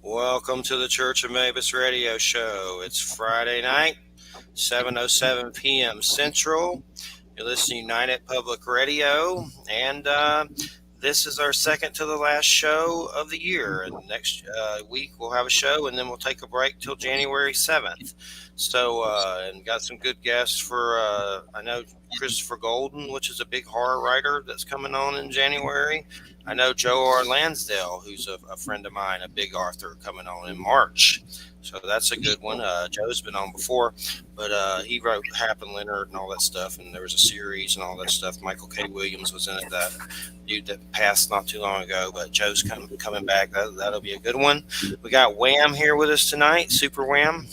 Welcome to the Church of Mabus radio show. It's Friday night, 7:07 p.m. Central. You're listening to United Public Radio, and this is our second to the last show of the year. And next week we'll have a show, and then we'll take a break till January 7th. So, and got some good guests for, I know Christopher Golden, which is a big horror writer that's coming on in January. I know Joe R. Lansdale, who's a friend of mine, a big author, coming on in March. So that's a good one. Joe's been on before, but he wrote Hap and Leonard and all that stuff, and there was a series and all that stuff. Michael K. Williams was in it, that dude that passed not too long ago, but Joe's coming back. That'll be a good one. We got Wham here with us tonight, Super Wham.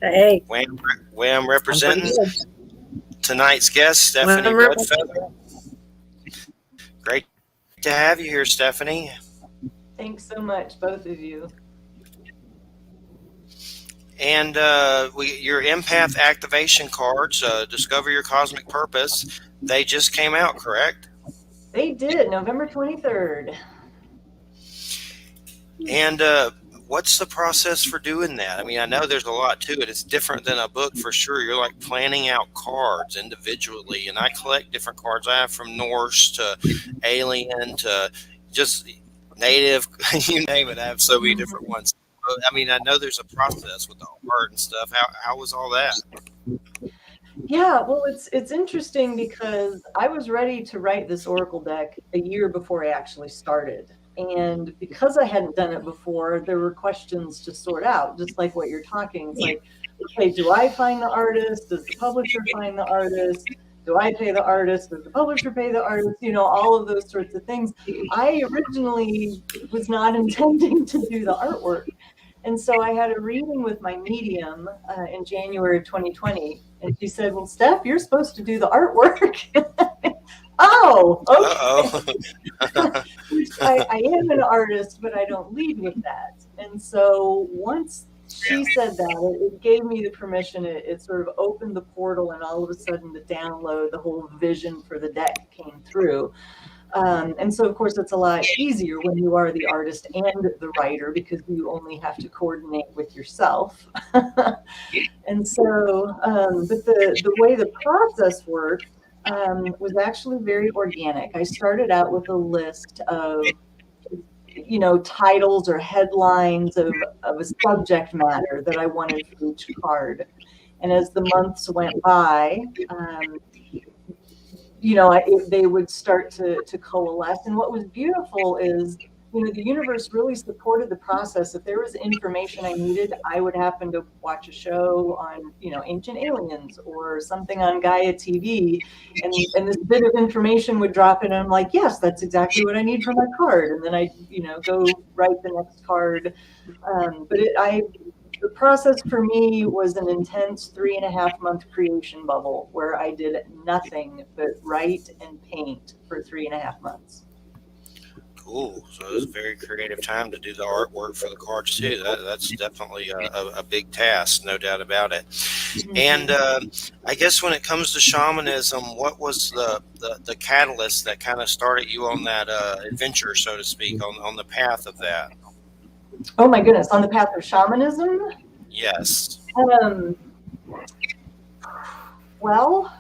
Hey. Wham representing tonight's guest, Stephanie Redfeather. Great to have you here, Stephanie. Thanks so much, both of you. And your Empath activation cards, Discover Your Cosmic Purpose, they just came out, correct? They did, November 23rd. And what's the process for doing that? I mean, I know there's a lot to it. It's different than a book for sure. You're like planning out cards individually, and I collect different cards. I have from Norse to Alien to just Native, you name it. I have so many different ones. I mean, I know there's a process with the art and stuff. How was all that? Yeah, well, it's interesting because I was ready to write this Oracle deck a year before I actually started. And because I hadn't done it before, there were questions to sort out, just like what you're talking. It's like, okay, do I find the artist? Does the publisher find the artist? Do I pay the artist? Does the publisher pay the artist? You know, all of those sorts of things. I originally was not intending to do the artwork. And so I had a reading with my medium in January of 2020. And she said, well, Steph, you're supposed to do the artwork. Oh, okay. I am an artist, but I don't lead with that. And so once she said that, it gave me the permission. It sort of opened the portal, and all of a sudden the download, the whole vision for the deck came through. And so, of course, it's a lot easier when you are the artist and the writer, because you only have to coordinate with yourself. And so, but the way the process worked was actually very organic. I started out with a list of, you know, titles or headlines of a subject matter that I wanted for each card. And as the months went by, you know, they would start to coalesce. And what was beautiful is, you know, the universe really supported the process. If there was information I needed, I would happen to watch a show on, you know, Ancient Aliens or something on Gaia TV, and this bit of information would drop in, and I'm like, yes, that's exactly what I need for my card. And then I, you know, go write the next card. But the process for me was an intense 3.5 month creation bubble where I did nothing but write and paint for 3.5 months. Cool. So it was a very creative time to do the artwork for the cards too. That's definitely a big task, no doubt about it. And I guess when it comes to shamanism, what was the catalyst that kind of started you on that adventure, so to speak, on the path of that? Oh my goodness, on the path of shamanism? Yes. Well,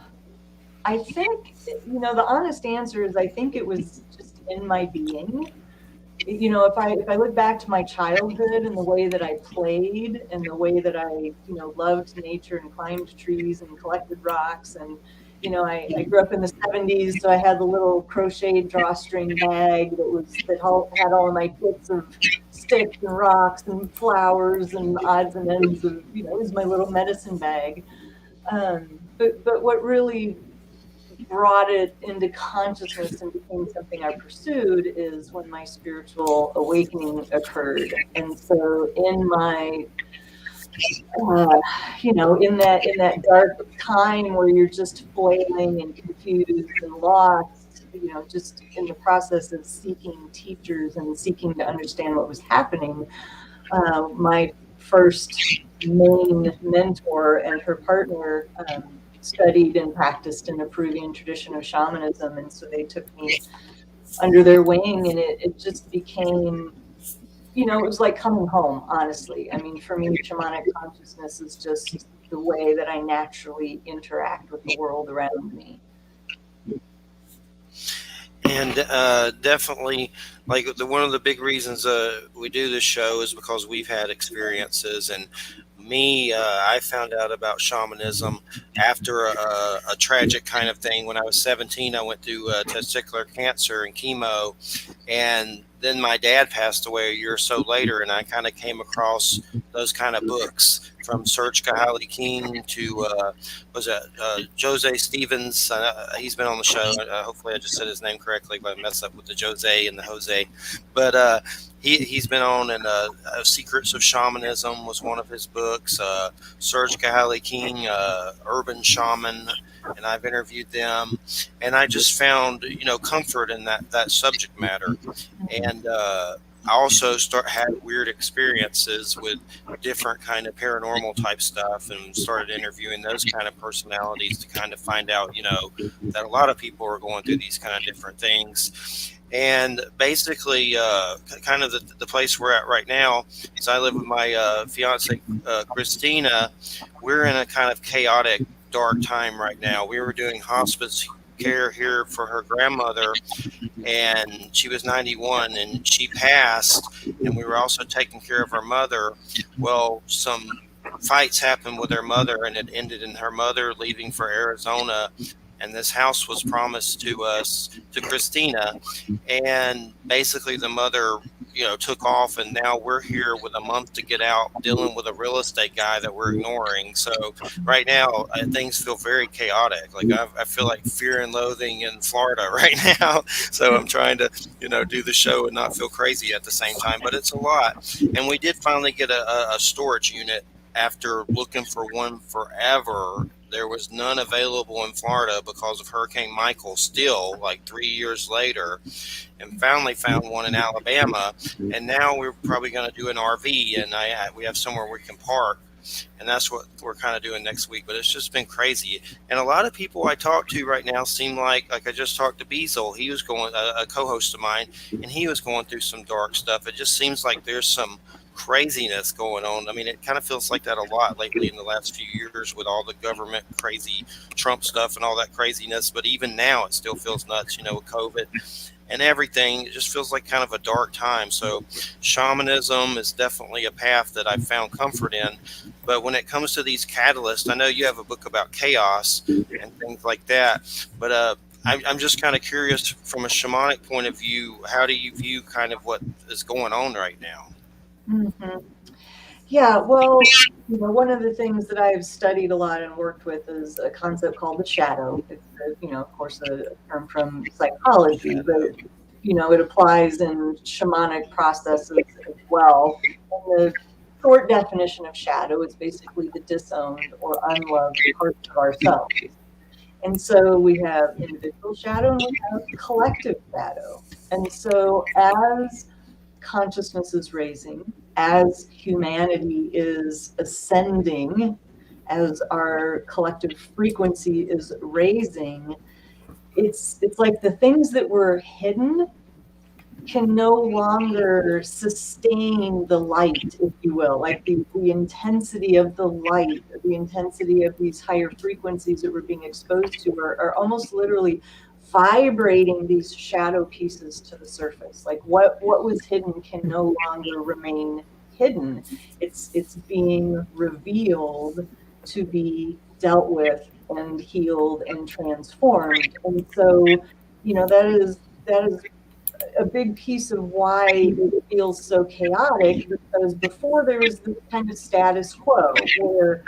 I think, you know, the honest answer is I think it was just in my being. You know, if I look back to my childhood and the way that I played and the way that I, you know, loved nature and climbed trees and collected rocks, and, you know, I grew up in the 70s, so I had the little crocheted drawstring bag that had all of my bits of sticks and rocks and flowers and odds and ends of, you know, it was my little medicine bag. But what really brought it into consciousness and became something I pursued is when my spiritual awakening occurred. And so in my, you know, in that dark time where you're just flailing and confused and lost, you know, just in the process of seeking teachers and seeking to understand what was happening, my first main mentor and her partner studied and practiced in a Peruvian tradition of shamanism. And so they took me under their wing, and it just became it was like coming home, honestly. I mean, for me, shamanic consciousness is just the way that I naturally interact with the world around me. And definitely, like one of the big reasons we do this show is because we've had experiences. And me, I found out about shamanism after a tragic kind of thing. When I was 17, I went through testicular cancer and chemo, and then my dad passed away a year or so later, and I kind of came across those kind of books from Serge Kahali King to was it Jose Stevens. He's been on the show. Hopefully, I just said his name correctly, but I messed up with the Jose and the Jose. But he's been on, and Secrets of Shamanism was one of his books. Serge Kahali King, Urban Shaman, and I've interviewed them, and I just found comfort in that subject matter. And I also had weird experiences with different kind of paranormal type stuff, and started interviewing those kind of personalities to kind of find out that a lot of people are going through these kind of different things. And basically, kind of the place we're at right now is I live with my fiance Christina. We're in a kind of chaotic, dark time right now. We were doing hospice care here for her grandmother, and she was 91, and she passed, and we were also taking care of her mother. Well, some fights happened with her mother, and it ended in her mother leaving for Arizona, and this house was promised to us, to Christina, and basically the mother took off, and now we're here with a month to get out, dealing with a real estate guy that we're ignoring. So right now, things feel very chaotic. Like I feel like fear and loathing in Florida right now. So I'm trying to do the show and not feel crazy at the same time, but it's a lot. And we did finally get a storage unit after looking for one forever. There was none available in Florida because of Hurricane Michael, still like 3 years later, and finally found one in Alabama. And now we're probably going to do an RV, and we have somewhere we can park. And that's what we're kind of doing next week. But it's just been crazy. And a lot of people I talk to right now seem like I just talked to Beazle. He was going, a co-host of mine, and he was going through some dark stuff. It just seems like there's some craziness going on. I mean, it kind of feels like that a lot lately in the last few years with all the government crazy Trump stuff and all that craziness. But even now, it still feels nuts, with COVID and everything. It just feels like kind of a dark time. So shamanism is definitely a path that I've found comfort in. But when it comes to these catalysts, I know you have a book about chaos and things like that. But I'm just kind of curious, from a shamanic point of view, how do you view kind of what is going on right now? Mm-hmm. Yeah, well, one of the things that I've studied a lot and worked with is a concept called the shadow. It's, of course, a term from psychology, but it applies in shamanic processes as well. And the short definition of shadow is basically the disowned or unloved parts of ourselves. And so we have individual shadow and we have collective shadow. And so as consciousness is raising, as humanity is ascending, as our collective frequency is raising, it's like the things that were hidden can no longer sustain the light, if you will, like the intensity of the light, the intensity of these higher frequencies that we're being exposed to are almost literally vibrating these shadow pieces to the surface. Like what was hidden can no longer remain hidden. It's being revealed to be dealt with and healed and transformed. And so, that is a big piece of why it feels so chaotic, because before there was this kind of status quo where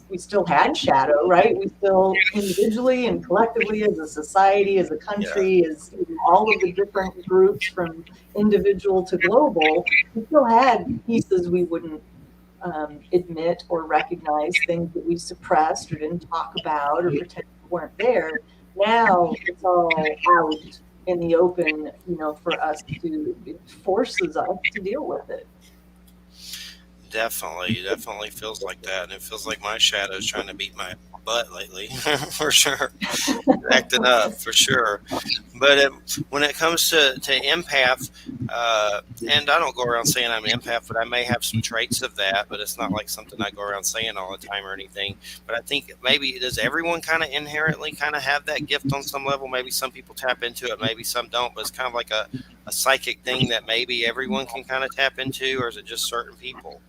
we still had shadow, right? We still individually and collectively as a society, as a country, as all of the different groups from individual to global, we still had pieces we wouldn't admit or recognize, things that we suppressed or didn't talk about or pretend weren't there. Now it's all out in the open, for us it forces us to deal with it. Definitely feels like that, and it feels like my shadow's trying to beat my butt lately, for sure, acting up for sure. But when it comes to empath, And I don't go around saying I'm an empath, but I may have some traits of that. But it's not like something I go around saying all the time or anything. But I think maybe does everyone kind of inherently kind of have that gift on some level? Maybe some people tap into it, maybe some don't. But it's kind of like a psychic thing that maybe everyone can kind of tap into, or is it just certain people?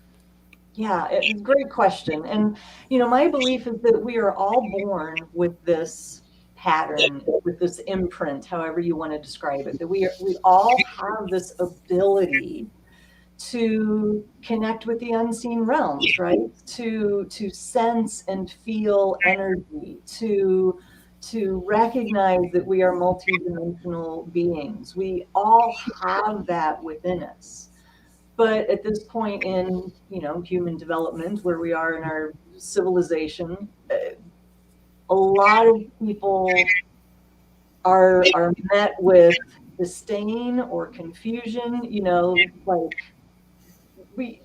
Yeah, it's a great question. And, my belief is that we are all born with this pattern, with this imprint, however you want to describe it, that we all have this ability to connect with the unseen realms, right? To sense and feel energy, to recognize that we are multidimensional beings. We all have that within us. But at this point in, human development, where we are in our civilization, a lot of people are met with disdain or confusion, like we,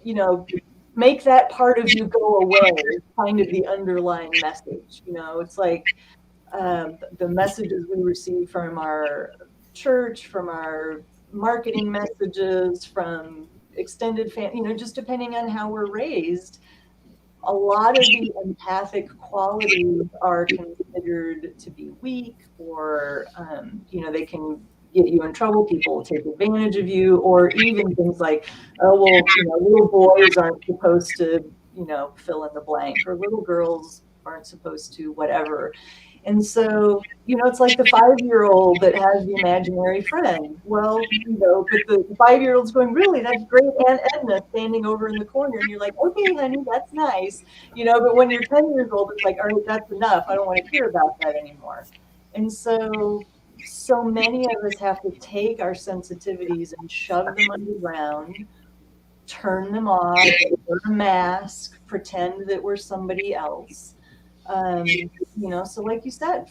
make that part of you go away, is kind of the underlying message. It's like the messages we receive from our church, from our marketing messages, from extended family, just depending on how we're raised, a lot of the empathic qualities are considered to be weak, or they can get you in trouble. People will take advantage of you, or even things like, oh well, little boys aren't supposed to, fill in the blank, or little girls aren't supposed to whatever. And so, it's like the 5-year-old that has the imaginary friend. Well, but the 5-year-old's going, really, that's great, Aunt Edna standing over in the corner. And you're like, okay, honey, that's nice. But when you're 10 years old, it's like, all right, that's enough. I don't want to hear about that anymore. And so many of us have to take our sensitivities and shove them underground, turn them off, wear a mask, pretend that we're somebody else. So like you said,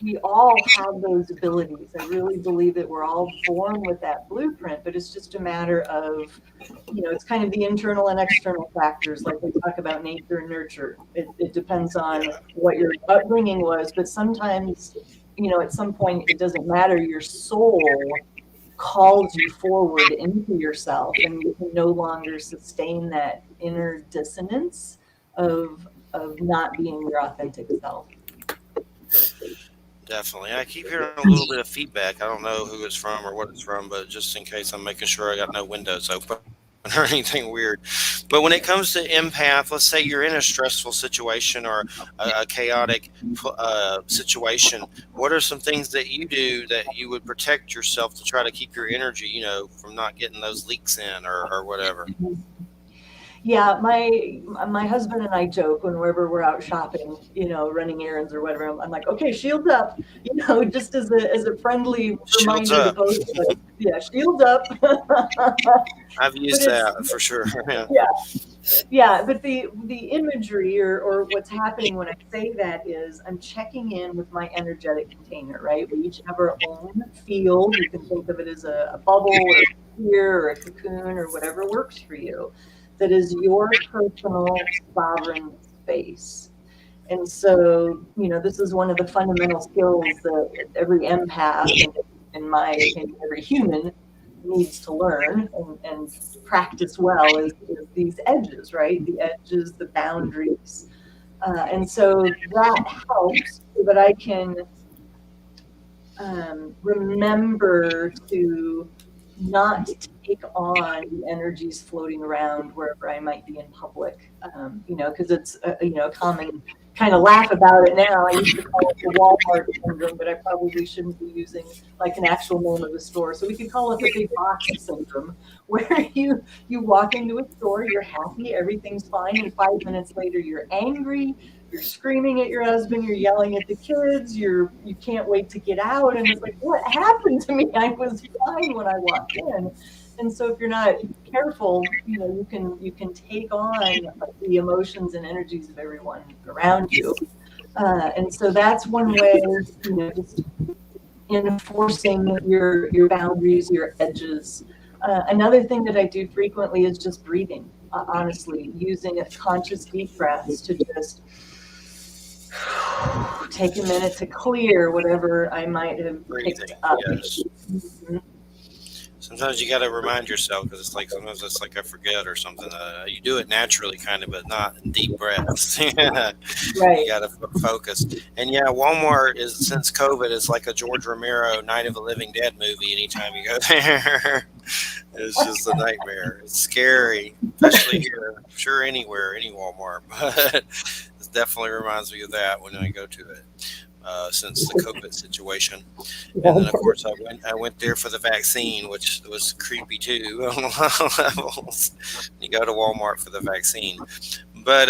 we all have those abilities. I really believe that we're all born with that blueprint, but it's just a matter of, it's kind of the internal and external factors, like we talk about nature and nurture. It depends on Yeah, what your upbringing was, but sometimes, at some point, it doesn't matter. Your soul calls you forward into yourself, and you can no longer sustain that inner dissonance of not being your authentic self. definitely. I keep hearing a little bit of feedback. I don't know who it's from or what it's from, but just in case, I'm making sure I got no windows open or anything weird. But when it comes to empath, let's say you're in a stressful situation or a chaotic situation, what are some things that you do that you would protect yourself to try to keep your energy, from not getting those leaks in or whatever? Yeah, my husband and I joke whenever we're out shopping, running errands or whatever. I'm like, okay, shields up, just as a friendly Shields reminder to up. both of us. Yeah, shields up. I've But used it's that for sure. Yeah. yeah, yeah. But the imagery, or what's happening when I say that is I'm checking in with my energetic container. Right, we each have our own field. You can think of it as a bubble or a sphere or a cocoon or whatever works for you. That is your personal sovereign space. And so, this is one of the fundamental skills that every empath, and in my opinion, every human needs to learn and practice well is these edges, right? The edges, the boundaries. And so that helps so that I can remember to not take on the energies floating around wherever I might be in public, because it's a common kind of laugh about it now. I used to call it the Walmart syndrome, but I probably shouldn't be using like an actual name of the store. So we could call it the big box syndrome, where you walk into a store, you're happy, everything's fine, and 5 minutes later you're angry, you're screaming at your husband, you're yelling at the kids, you can't wait to get out, and it's like, what happened to me? I was fine when I walked in. And so if you're not careful, you can take on the emotions and energies of everyone around you. And so that's one way, just enforcing your boundaries, your edges. Another thing that I do frequently is just breathing. Honestly, using conscious deep breaths to just take a minute to clear whatever I might have picked Breathing. up. Yes. Mhm. Sometimes you got to remind yourself because it's like sometimes it's like I forget or something. You do it naturally, kind of, but not in deep breaths. You Right. got to focus. And yeah, Walmart is since COVID, it's like a George Romero Night of the Living Dead movie. Anytime you go there, it's just a nightmare. It's scary, especially here. I'm sure anywhere, any Walmart, but it definitely reminds me of that when I go to it. Since the COVID situation, and then of course I went there for the vaccine, which was creepy too on a lot of levels. You go to Walmart for the vaccine, but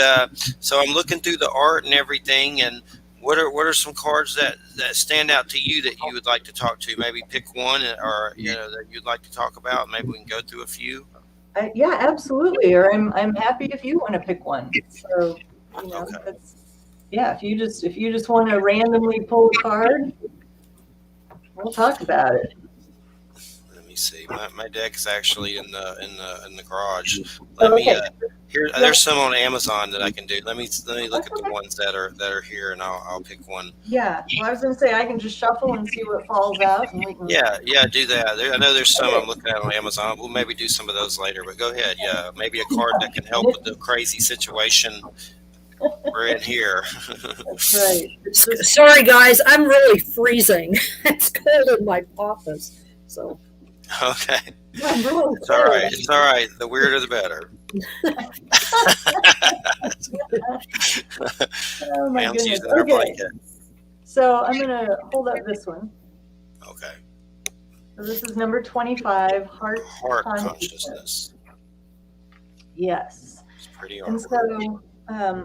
so I'm looking through the art and everything, and what are some cards that stand out to you that you would like to talk to? Maybe pick one, or that you'd like to talk about. Maybe we can go through a few. Yeah, absolutely. Or I'm happy if you want to pick one. So Okay. that's yeah. If you just want to randomly pull a card, we'll talk about it. Let me see. My deck is actually in the garage. Let me Okay. here. Yeah. There's some on Amazon that I can do. Let me look at the ones that are here, and I'll pick one. Yeah. Well, I was going to say I can just shuffle and see what falls out, and we can. Yeah, do that. I know there's some Okay. I'm looking at on Amazon. We'll maybe do some of those later. But go ahead. Yeah, maybe a card that can help with the crazy situation we're in here. That's right. Sorry, guys, I'm really freezing. It's cold in my office, so. Okay. I'm really It's all right. It's all right. The weirder, the better. Oh my Pam's goodness. using her Okay. blanket. So I'm going to hold up this one. Okay. So this is number 25, Heart Consciousness. Yes. It's pretty And artwork. so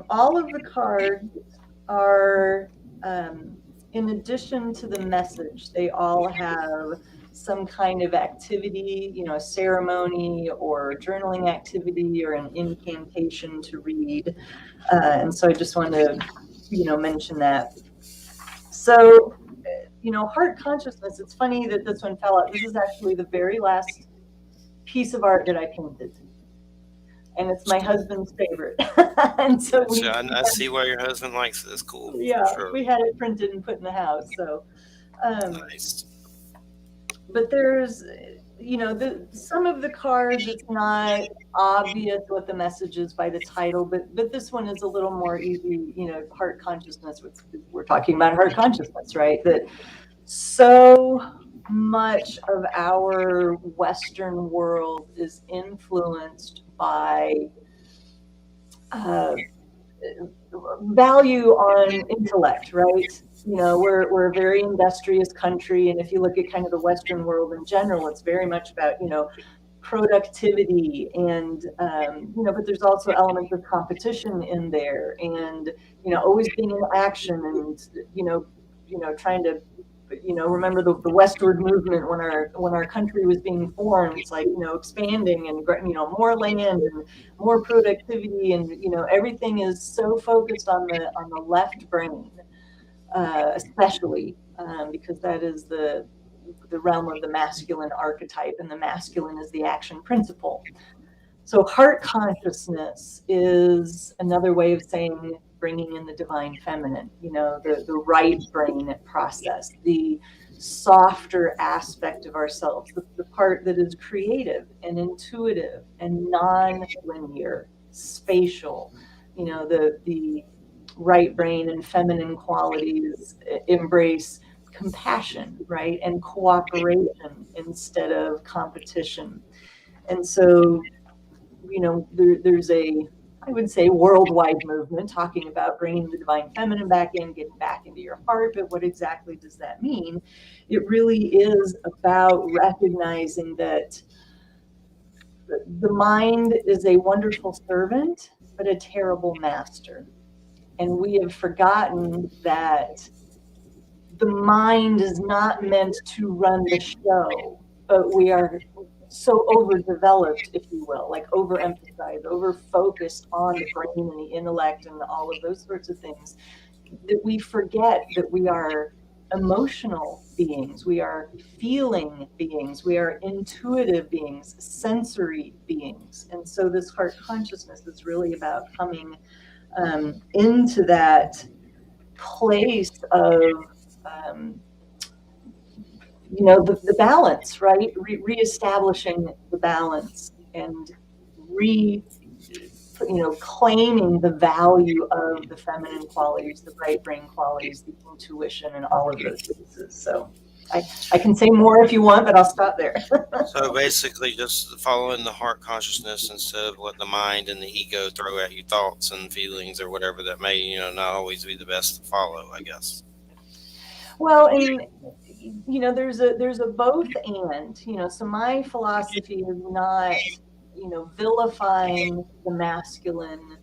all of the cards are, in addition to the message, they all have some kind of activity, a ceremony or journaling activity or an incantation to read. And so I just wanted to, mention that. So, heart consciousness, it's funny that this one fell out. This is actually the very last piece of art that I painted. And it's my husband's favorite. And so I see why your husband likes this. Cool. Yeah, Sure. we had it printed and put in the house. So, Nice. But there's, some of the cards, it's not obvious what the message is by the title, but this one is a little more easy, heart consciousness. We're talking about heart consciousness, right? That so much of our Western world is influenced by value on intellect, right? We're a very industrious country, and if you look at kind of the Western world in general, it's very much about productivity and but there's also elements of competition in there, and always being in action, and trying to remember the westward movement when our country was being formed. It's like expanding and more land and more productivity, and everything is so focused on the left brain, especially because that is the realm of the masculine archetype, and the masculine is the action principle. So heart consciousness is another way of saying bringing in the divine feminine, the right brain process, the softer aspect of ourselves, the part that is creative and intuitive and non-linear, spatial. The right brain and feminine qualities embrace compassion, right, and cooperation instead of competition. And so there's I would say, worldwide movement talking about bringing the divine feminine back in, getting back into your heart. But what exactly does that mean? It really is about recognizing that the mind is a wonderful servant, but a terrible master. And we have forgotten that the mind is not meant to run the show, but we are so overdeveloped, if you will, like overemphasized, over-focused on the brain and the intellect and all of those sorts of things, that we forget that we are emotional beings, we are feeling beings, we are intuitive beings, sensory beings. And so this heart consciousness is really about coming into that place of the balance, right? Reestablishing the balance and claiming the value of the feminine qualities, the right brain qualities, the intuition, and all of those pieces. So I can say more if you want, but I'll stop there. So basically, just following the heart consciousness instead of what the mind and the ego throw at you, thoughts and feelings or whatever that may, not always be the best to follow, I guess. Well, and there's a both and. So my philosophy is not vilifying the masculine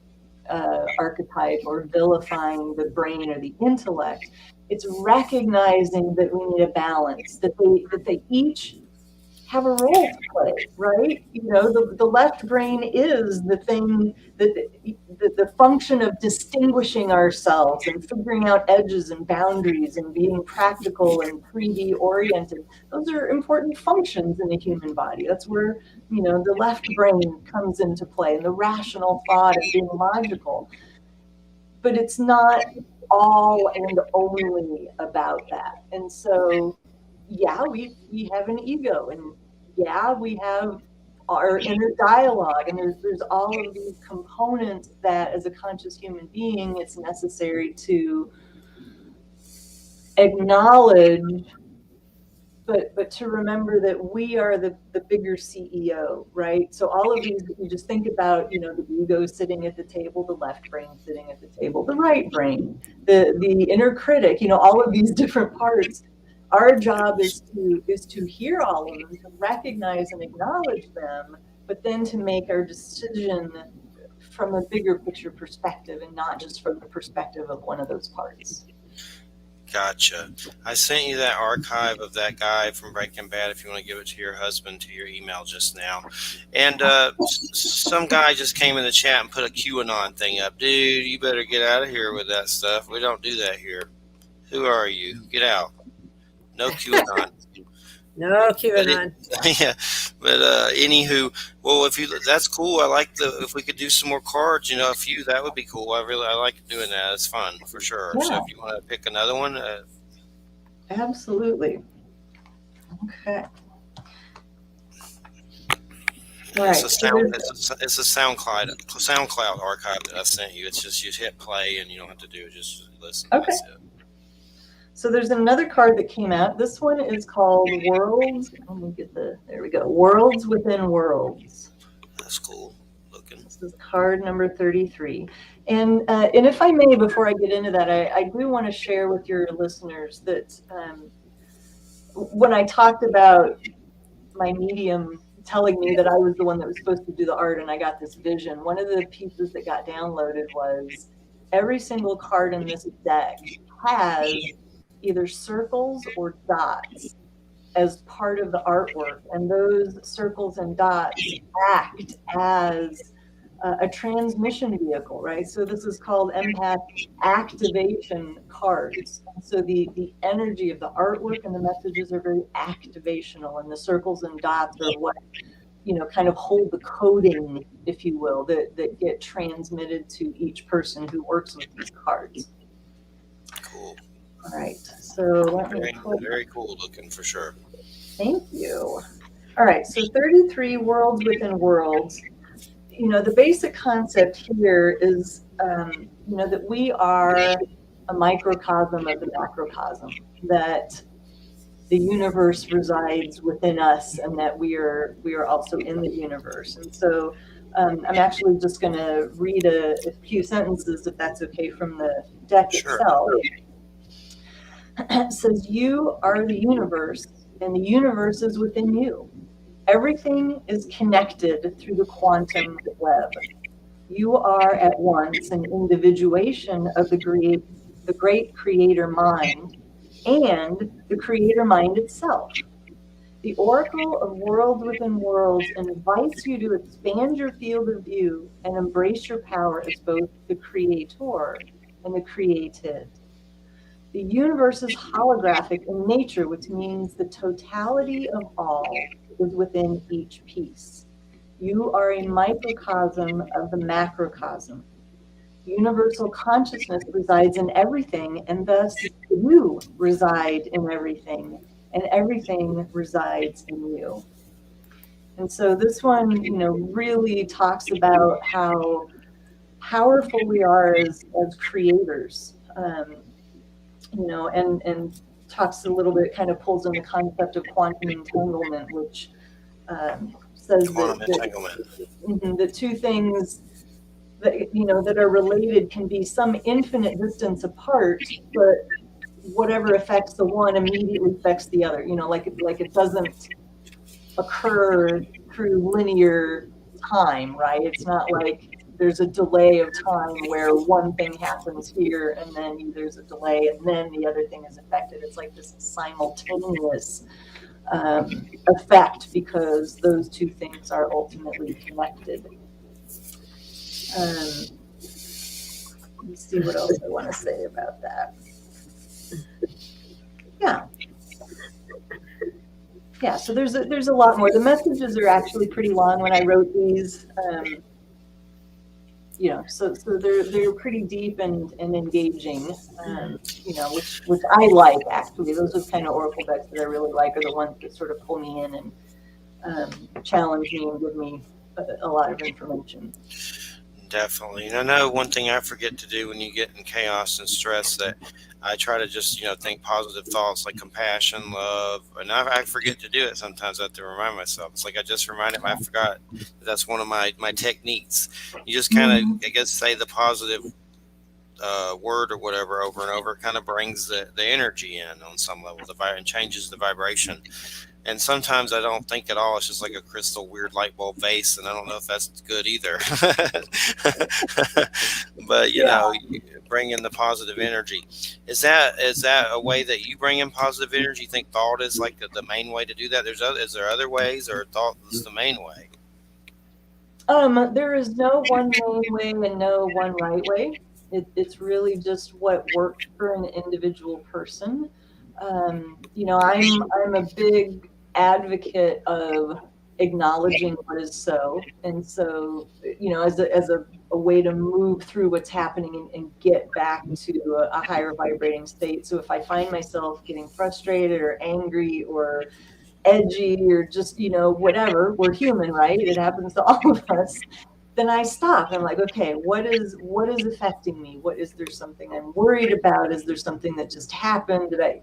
archetype or vilifying the brain or the intellect. It's recognizing that we need a balance, that they each have a role to play, right? The left brain is the thing that the function of distinguishing ourselves and figuring out edges and boundaries and being practical and 3D oriented. Those are important functions in the human body. That's where, the left brain comes into play, and the rational thought of being logical. But it's not all and only about that. And so, yeah, we have an ego, and yeah, we have our inner dialogue, and there's all of these components that as a conscious human being it's necessary to acknowledge, but to remember that we are the bigger CEO, right? So all of these, if you just think about, the ego sitting at the table, the left brain sitting at the table, the right brain, the inner critic, all of these different parts. Our job is to hear all of them, to recognize and acknowledge them, but then to make our decision from a bigger picture perspective and not just from the perspective of one of those parts. Gotcha. I sent you that archive of that guy from Breaking Bad if you want to give it to your husband to your email just now. And some guy just came in the chat and put a QAnon thing up. Dude, you better get out of here with that stuff. We don't do that here. Who are you? Get out. No QAnon. No QAnon. Anywho, well, that's cool. I like if we could do some more cards, a few, that would be cool. I like doing that. It's fun for sure. Yeah. So if you want to pick another one, absolutely. Okay. All right. It's a SoundCloud archive that I sent you. It's just you hit play and you don't have to do it. Just listen. Okay. So there's another card that came out. This one is called Worlds. Let me get there we go. Worlds Within Worlds. That's cool looking. This is card number 33. And if I may, before I get into that, I do want to share with your listeners that when I talked about my medium telling me that I was the one that was supposed to do the art and I got this vision, one of the pieces that got downloaded was every single card in this deck has either circles or dots as part of the artwork, and those circles and dots act as a transmission vehicle, right? So this is called Empath activation cards. So the energy of the artwork and the messages are very activational, and the circles and dots are what kind of hold the coding, if you will, that get transmitted to each person who works with these cards. Cool. All right, so let me very cool looking for sure. Thank you. All right, so 33 Worlds Within Worlds. The basic concept here is, that we are a microcosm of the macrocosm, that the universe resides within us, and that we are also in the universe. And so I'm actually just going to read a few sentences, if that's okay, from the deck itself. It says, "You are the universe, and the universe is within you. Everything is connected through the quantum web. You are at once an individuation of the great creator mind and the creator mind itself. The Oracle of Worlds Within Worlds invites you to expand your field of view and embrace your power as both the creator and the created. The universe is holographic in nature, which means the totality of all is within each piece. You are a microcosm of the macrocosm. Universal consciousness resides in everything, and thus you reside in everything. and everything resides in you. And so this one, really talks about how powerful we are as creators, and talks a little bit, kind of pulls in the concept of quantum entanglement, which says Quantum that entanglement. the two things that are related can be some infinite distance apart, but whatever affects the one immediately affects the other. Like it doesn't occur through linear time, right? It's not like there's a delay of time where one thing happens here and then there's a delay and then the other thing is affected. It's like this simultaneous effect, because those two things are ultimately connected. Let me see what else I want to say about that. Yeah, so there's a lot more. The messages are actually pretty long when I wrote these. So they're pretty deep and engaging, which I like, actually. Those are the kind of oracle decks that I really like, are the ones that sort of pull me in and challenge me and give me a lot of information. Definitely. And I know one thing I forget to do when you get in chaos and stress, that I try to just, think positive thoughts like compassion, love, and I forget to do it sometimes. I have to remind myself. It's like I just reminded me, I forgot that's one of my techniques. You just kind of, I guess, say the positive word or whatever over and over. It kind of brings the energy in on some level, and changes the vibration. And sometimes I don't think at all. It's just like a crystal weird light bulb vase, and I don't know if that's good either. But bring in the positive energy. Is that a way that you bring in positive energy? You think thought is like the main way to do that? Is there other ways, or thought is the main way? There is no one main way and no one right way. It's really just what works for an individual person. I'm a big advocate of acknowledging what is so, and so as a way to move through what's happening and get back to a higher vibrating state. So if I find myself getting frustrated or angry or edgy or just whatever, we're human, right? It happens to all of us. Then I stop. I'm like, okay, what is affecting me? Is there something I'm worried about? Is there something that just happened? That I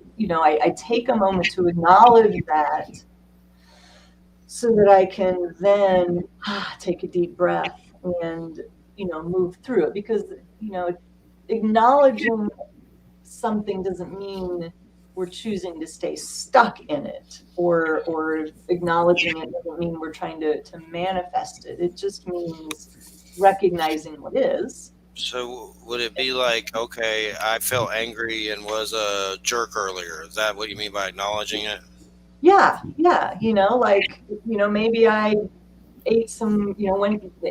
take a moment to acknowledge that, so that I can then take a deep breath and move through it. Because acknowledging something doesn't mean we're choosing to stay stuck in it, or acknowledging it doesn't mean we're trying to manifest it. It just means recognizing what is. So would it be like, okay, I felt angry and was a jerk earlier? Is that what you mean by acknowledging it? Yeah. Maybe I ate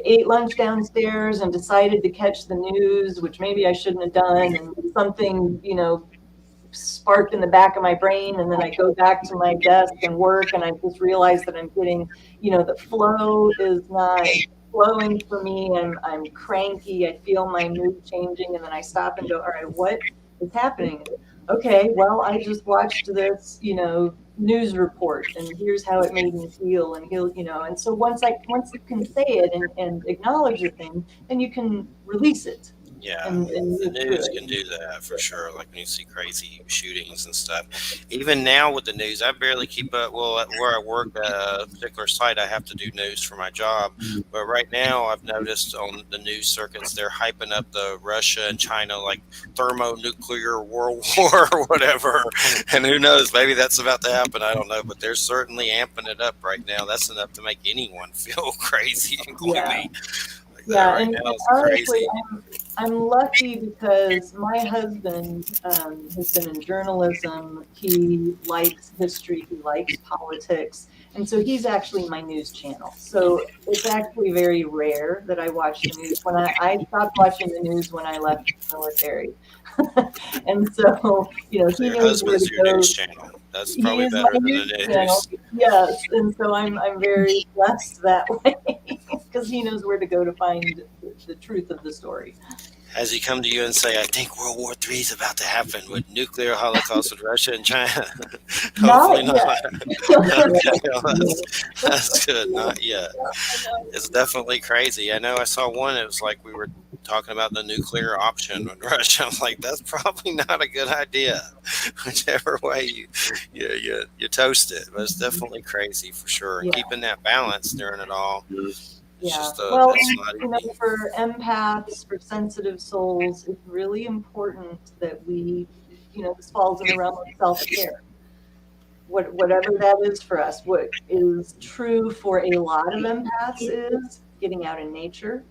ate lunch downstairs and decided to catch the news, which maybe I shouldn't have done, and something, sparked in the back of my brain, and then I go back to my desk and work, and I just realize that I'm getting, the flow is not flowing for me, and I'm cranky, I feel my mood changing, and then I stop and go, all right, what is happening? Okay, well, I just watched this, news report, and here's how it made me feel, and and so once you can say it and acknowledge the thing, then you can release it. Yeah, the news can do that for sure. Like when you see crazy shootings and stuff. Even now with the news, I barely keep up. Well, where I work at a particular site, I have to do news for my job. But right now, I've noticed on the news circuits, they're hyping up the Russia and China like thermonuclear world war or whatever. And who knows, maybe that's about to happen. I don't know. But they're certainly amping it up right now. That's enough to make anyone feel crazy and gloomy. And honestly, I'm lucky because my husband has been in journalism. He likes history. He likes politics. And so he's actually my news channel. So it's actually very rare that I watch the news. When I stopped watching the news when I left the military. And so, he knows where to go. News channel. That's probably better than the news. Yes, and so I'm very blessed that way, because he knows where to go to find the truth of the story. Has he come to you and say, I think World War III is about to happen with nuclear holocaust with Russia and China? Hopefully Not not. yet. Okay, well, that's good. Not yet. It's definitely crazy. I know I saw one. It was like we were talking about the nuclear option with Russia. I'm like, that's probably not a good idea. Whichever way you toast it, but it's definitely crazy for sure. And Yeah. keeping that balance during it all, it's Yeah. just Well, it's not easy. for empaths, for sensitive souls, it's really important that we, this falls in the realm of self-care. Whatever that is for us. What is true for a lot of empaths is getting out in nature,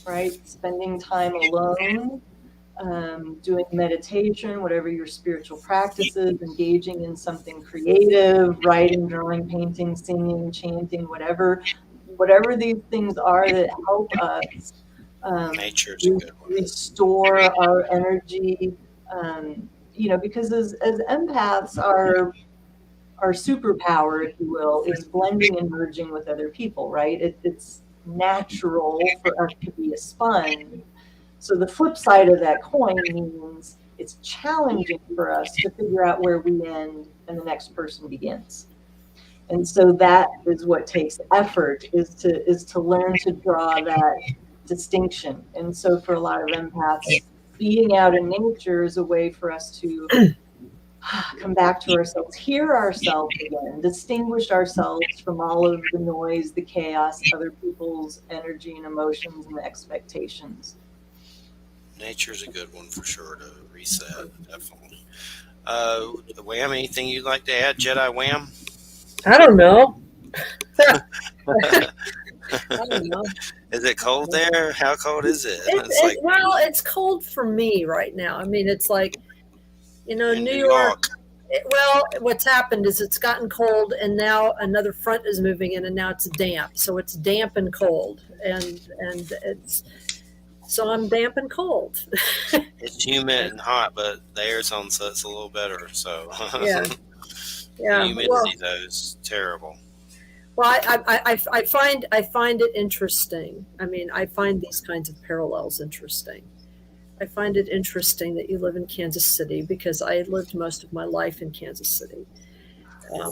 right? Spending time alone, doing meditation, whatever your spiritual practice is, engaging in something creative, writing, drawing, painting, singing, chanting, whatever these things are that help us Nature's a good one. restore our energy. Because as empaths, our superpower, if you will, is blending and merging with other people, right? It's natural for us to be a sponge. So the flip side of that coin means it's challenging for us to figure out where we end and the next person begins. And so that is what takes effort, is to learn to draw that distinction. And so for a lot of empaths, being out in nature is a way for us to come back to ourselves, hear ourselves again, distinguish ourselves from all of the noise, the chaos, other people's energy and emotions and expectations. Nature's a good one for sure to reset, definitely. Wham, anything you'd like to add, Jedi Wham? I don't know. I don't know. Is it cold there? How cold is it? Well, it's cold for me right now. I mean, it's like, in New York. Well, what's happened is it's gotten cold, and now another front is moving in, and now it's damp. So it's damp and cold, and so I'm damp and cold. It's humid and hot, but the air's on, so it's a little better. So Yeah. the humidity though is terrible. Well, I find it interesting. I mean, I find these kinds of parallels interesting. I find it interesting that you live in Kansas City, because I lived most of my life in Kansas City. I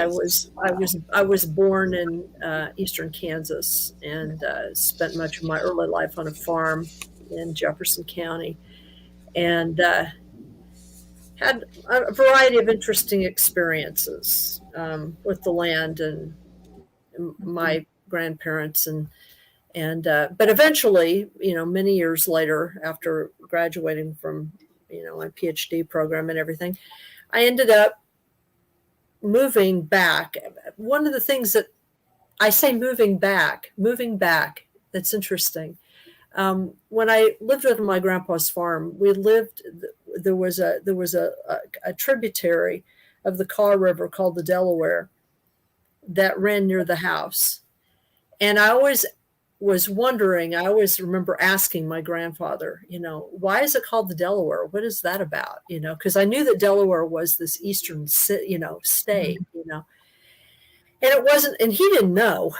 was born in eastern Kansas, and spent much of my early life on a farm in Jefferson County, and had a variety of interesting experiences with the land and my grandparents, but eventually, many years later, after graduating from my PhD program and everything, I ended up moving back. One of the things that I say, moving back, that's interesting. When I lived with my grandpa's farm, there was a tributary of the Kaw River called the Delaware that ran near the house. And I always remember asking my grandfather, why is it called the Delaware? What is that about? Because I knew that Delaware was this eastern, state, and it wasn't, and he didn't know,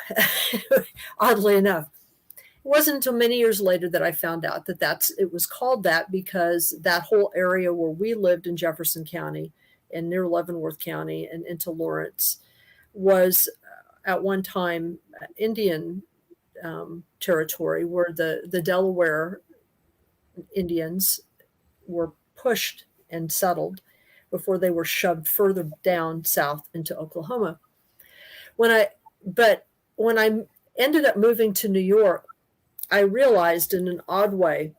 oddly enough. It wasn't until many years later that I found out that it was called that because that whole area where we lived in Jefferson County and near Leavenworth County and into Lawrence was at one time Indian territory, where the Delaware Indians were pushed and settled before they were shoved further down south into Oklahoma. When I ended up moving to New York, I realized in an odd way,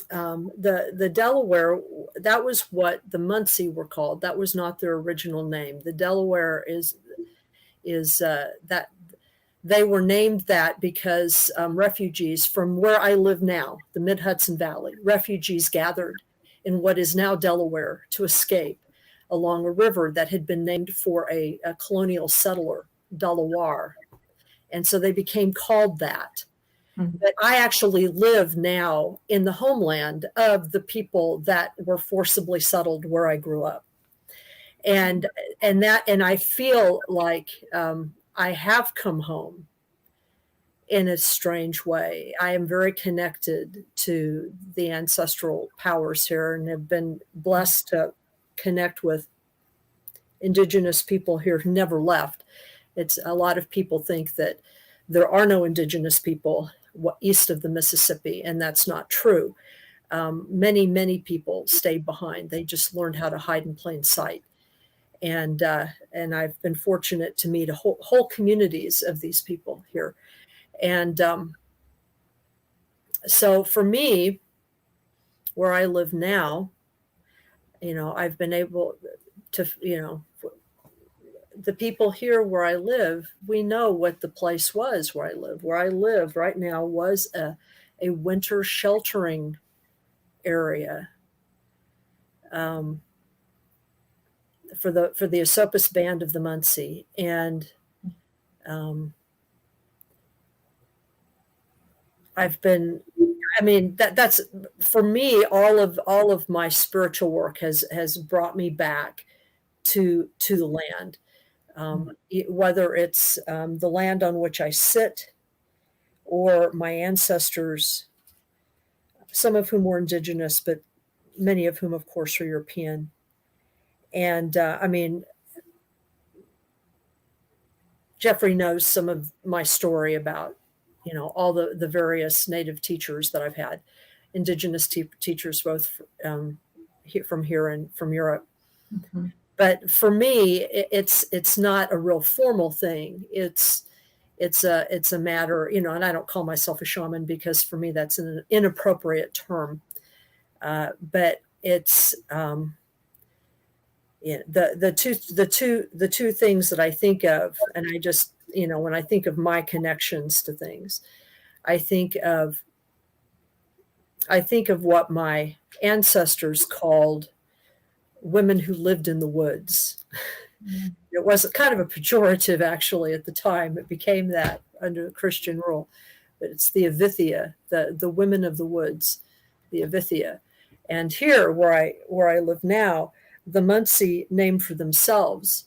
the Delaware, that was what the Munsee were called. That was not their original name. The Delaware is that they were named that because refugees from where I live now, the Mid-Hudson Valley, refugees gathered in what is now Delaware to escape along a river that had been named for a colonial settler, Delaware. And so they became called that. Mm-hmm. But I actually live now in the homeland of the people that were forcibly settled where I grew up. And I feel like I have come home. in a strange way. I am very connected to the ancestral powers here and have been blessed to connect with indigenous people here who never left. It's a lot of people think that there are no indigenous people east of the Mississippi, and that's not true. Many people stayed behind. They just learned how to hide in plain sight. And I've been fortunate to meet whole communities of these people here. And so for me, where I live now, I've been able to, the people here where I live, we know what the place was where I live. Where I live right now was a winter sheltering area for the Esopus Band of the Munsee. And that's for me, all of my spiritual work has brought me back to the land. Whether it's the land on which I sit or my ancestors, some of whom were indigenous, but many of whom, of course, are European. And Jeffrey knows some of my story about, all the various Native teachers that I've had, indigenous teachers, both from here and from Europe. Mm-hmm. But for me, it's not a real formal thing. It's a matter, and I don't call myself a shaman because for me that's an inappropriate term. But it's the two things that I think of, and I just, when I think of my connections to things, I think of what my ancestors called women who lived in the woods. Mm-hmm. It was kind of a pejorative, actually, at the time. It became that under Christian rule. But it's the Avithia, the women of the woods, the Avithia. And here, where I live now, the Munsee named for themselves,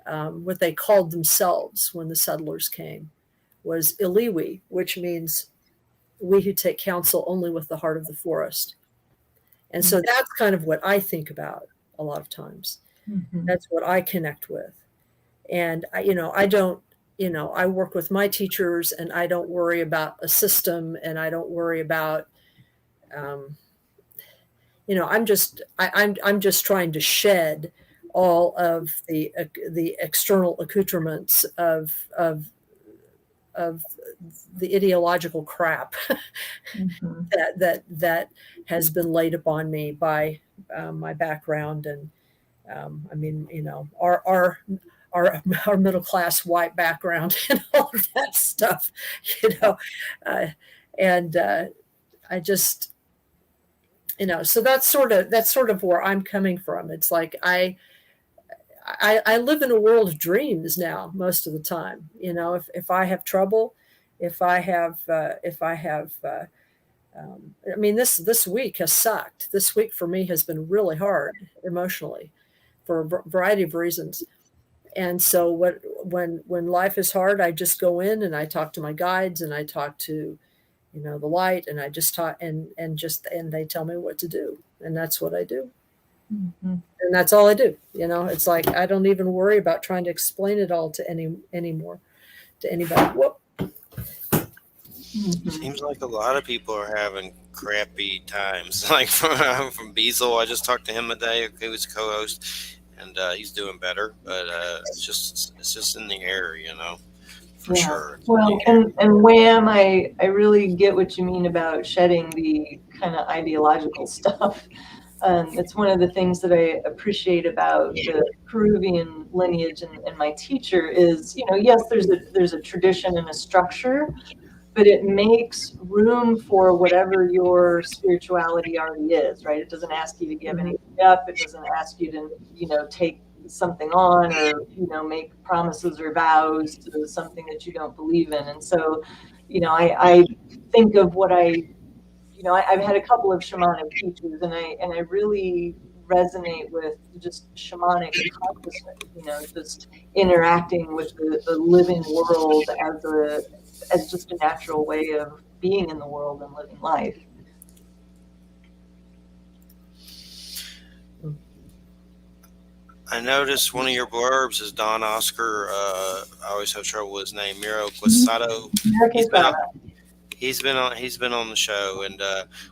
what they called themselves when the settlers came, was Iliwi, which means we who take counsel only with the heart of the forest. And so that's kind of what I think about a lot of times. Mm-hmm. That's what I connect with. And I don't, I work with my teachers and I don't worry about a system and I don't worry about, I'm just trying to shed all of the external accoutrements of the ideological crap mm-hmm. that has been laid upon me by my background and our middle class white background and all of that stuff, and I just so that's sort of where I'm coming from. It's like I live in a world of dreams now most of the time. If I have trouble, if I have this week has sucked. This week for me has been really hard emotionally for a variety of reasons. And so when life is hard, I just go in and I talk to my guides and I talk to, the light, and I just talk and they tell me what to do. And that's what I do. Mm-hmm. And that's all I do. It's like, I don't even worry about trying to explain it all to anymore to anybody. Whoop. Mm-hmm. Seems like a lot of people are having crappy times. Like from Beazle, I just talked to him today. He was a co-host, and he's doing better. But it's just in the air, for sure. Well, and Wham, I really get what you mean about shedding the kind of ideological stuff. It's one of the things that I appreciate about the Peruvian lineage and my teacher is, yes, there's a tradition and a structure, but it makes room for whatever your spirituality already is, right? It doesn't ask you to give anything up. It doesn't ask you to, take something on or, make promises or vows to something that you don't believe in. And so, I think of what I've had a couple of shamanic teachers and I really resonate with just shamanic consciousness, just interacting with the living world as as just a natural way of being in the world and living life. I noticed one of your blurbs is Don Oscar. I always have trouble with his name, Miro Mhm. Quesado. Okay, He's been on, Sada. he's been on the show, and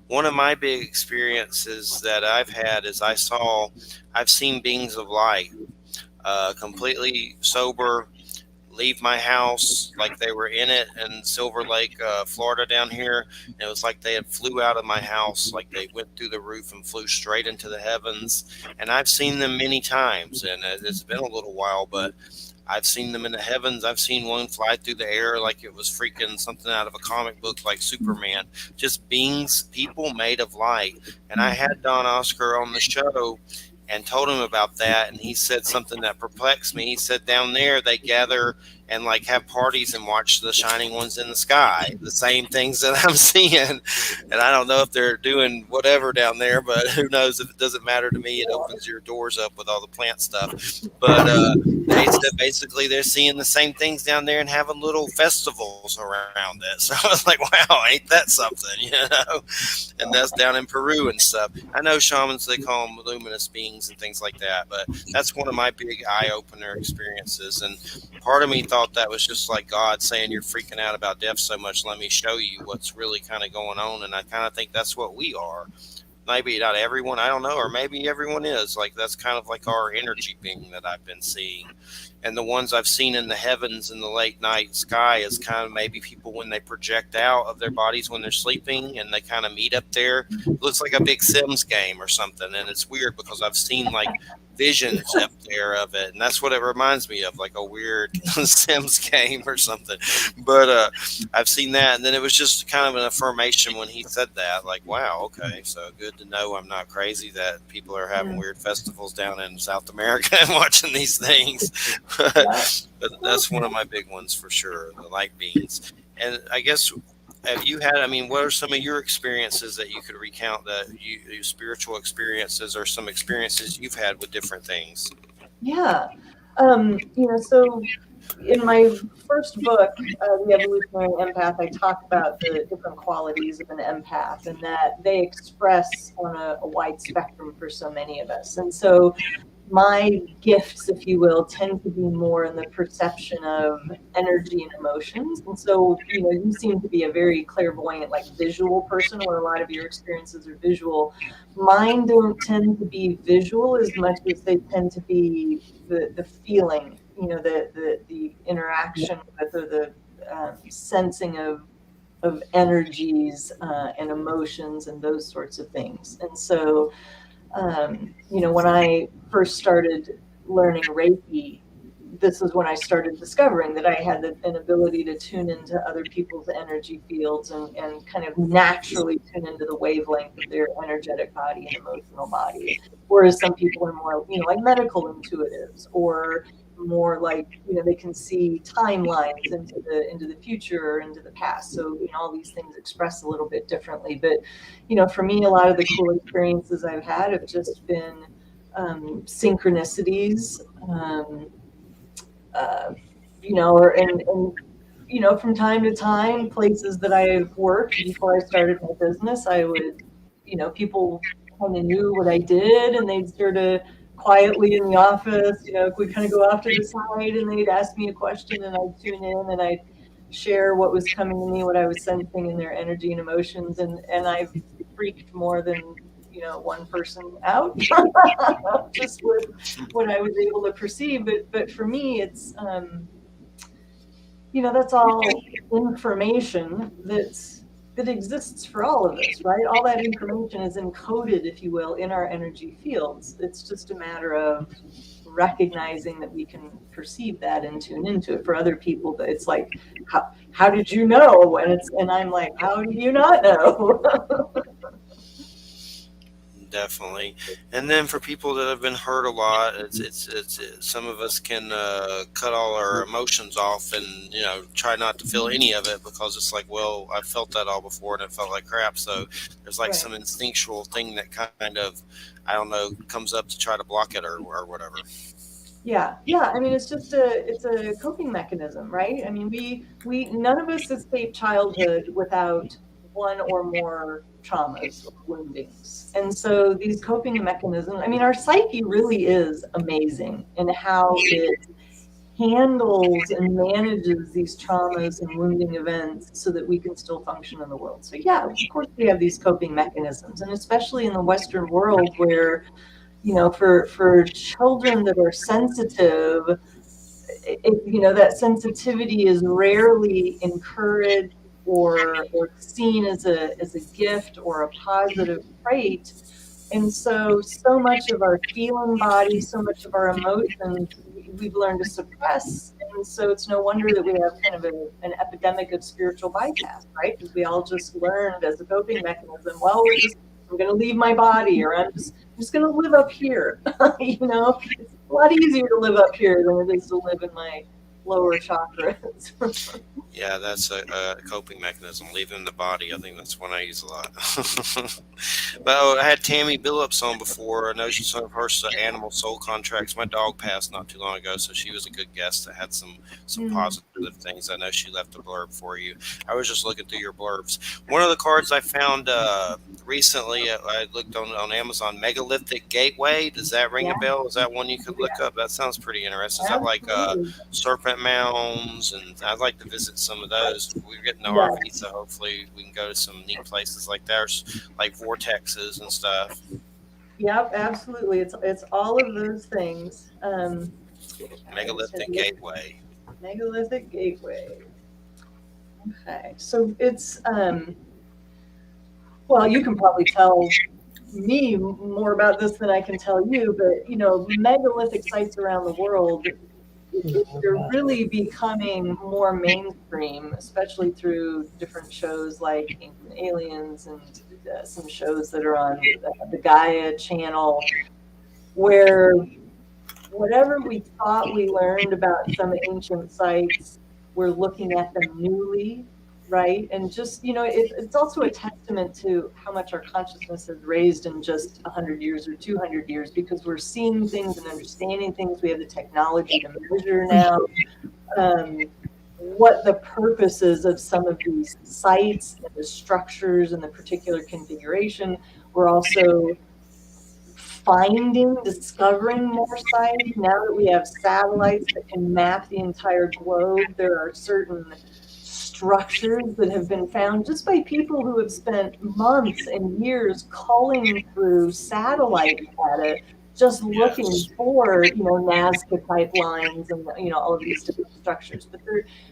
one of my big experiences that I've had is I've seen beings of light, completely sober, leave my house like they were in it in Silver Lake, Florida down here. And it was like they had flew out of my house, like they went through the roof and flew straight into the heavens. And I've seen them many times, and it's been a little while, but I've seen them in the heavens. I've seen one fly through the air like it was freaking something out of a comic book like Superman. Just beings, people made of light. And I had Don Oscar on the show and told him about that, and he said something that perplexed me. He said down there they gather and like have parties and watch the shining ones in the sky, the same things that I'm seeing. And I don't know if they're doing whatever down there, but who knows? If it doesn't matter to me, it opens your doors up with all the plant stuff. But they said basically they're seeing the same things down there and having little festivals around it. So I was like, wow, ain't that something, you know? And that's down in Peru and stuff. I know shamans, they call them luminous beings and things like that, but that's one of my big eye opener experiences. And part of me thought that was just like God saying, you're freaking out about death so much, let me show you what's really kind of going on. And I kind of think that's what we are. Maybe not everyone, I don't know, or maybe everyone is. Like that's kind of like our energy being that I've been seeing. And the ones I've seen in the heavens in the late night sky is kind of maybe people when they project out of their bodies when they're sleeping and they kind of meet up there. It looks like a big Sims game or something. And it's weird because I've seen like visions up there of it, and that's what it reminds me of, like a weird Sims game or something. But I've seen that, and then it was just kind of an affirmation when he said that, like, wow, okay, so good to know I'm not crazy that people are having weird festivals down in South America and watching these things. But that's one of my big ones for sure, the light beings. And I guess, have you had, I mean, what are some of your experiences that you could recount, that you spiritual experiences or some experiences you've had with different things? Yeah. So in my first book, The Evolutionary Empath, I talk about the different qualities of an empath and that they express on a wide spectrum for so many of us. And so my gifts, if you will, tend to be more in the perception of energy and emotions. And so, you seem to be a very clairvoyant, like visual person, where a lot of your experiences are visual. Mine don't tend to be visual as much as they tend to be the feeling, the interaction with, or the sensing of energies and emotions and those sorts of things. And so, when I first started learning Reiki, this is when I started discovering that I had an ability to tune into other people's energy fields and kind of naturally tune into the wavelength of their energetic body and emotional body. Whereas some people are more, like medical intuitives, or more like, they can see timelines into the future or into the past. So, all these things express a little bit differently. But, for me, a lot of the cool experiences I've had have just been synchronicities, from time to time, places that I've worked before I started my business, I would, people kind of knew what I did, and they'd sort of quietly in the office, we kind of go off to the side, and they'd ask me a question, and I'd tune in, and I'd share what was coming to me, what I was sensing in their energy and emotions, and I've freaked more than one person out just with what I was able to perceive. But for me, it's that's all information that exists for all of us, right? All that information is encoded, if you will, in our energy fields. It's just a matter of recognizing that we can perceive that and tune into it. For other people, it's like, how did you know? And I'm like, how do you not know? Definitely. And then for people that have been hurt a lot, it's some of us can cut all our emotions off and try not to feel any of it, because it's like, well, I felt that all before and it felt like crap. So there's like some instinctual thing that kind of, I don't know, comes up to try to block it or whatever. Yeah. I mean, it's a coping mechanism, right? I mean, we none of us escape childhood without one or more traumas or woundings. And so these coping mechanisms, I mean, our psyche really is amazing in how it handles and manages these traumas and wounding events so that we can still function in the world. So yeah, of course we have these coping mechanisms, and especially in the Western world where, for children that are sensitive, that sensitivity is rarely encouraged or seen as a gift or a positive trait. And so much of our feeling body, so much of our emotions, we've learned to suppress. And so it's no wonder that we have kind of an epidemic of spiritual bypass, right? Because we all just learned as a coping mechanism, well, I'm going to leave my body, or I'm just going to live up here. It's a lot easier to live up here than it is to live in my lower chakras. Yeah, that's a coping mechanism. Leaving the body, I think that's one I use a lot. But I had Tammy Billups on before. I know she's some of her animal soul contracts. My dog passed not too long ago, so she was a good guest that had some positive things. I know she left a blurb for you. I was just looking through your blurbs. One of the cards I found recently, I looked on Amazon, Megalithic Gateway. Does that ring Yeah, a bell? Is that one you could look up? That sounds pretty interesting. Is that like absolutely. serpent mounds? And I'd like to visit some of those. We're getting the Yeah. RV, so hopefully we can go to some neat places like that, like vortexes and stuff. Yep, absolutely. It's all of those things. Megalithic Gateway. Megalithic Gateway. Okay, so it's well, you can probably tell me more about this than I can tell you, but megalithic sites around the world, they're really becoming more mainstream, especially through different shows like Ancient Aliens and some shows that are on the Gaia channel, where whatever we thought we learned about some ancient sites, we're looking at them newly, right? And just, it's also a testament to how much our consciousness has raised in just 100 years or 200 years, because we're seeing things and understanding things. We have the technology to measure now what the purposes of some of these sites and the structures and the particular configuration. We're also discovering more sites. Now that we have satellites that can map the entire globe, there are certain structures that have been found just by people who have spent months and years culling through satellite data, just looking Yes. for, Nazca type lines and, all of these different structures. But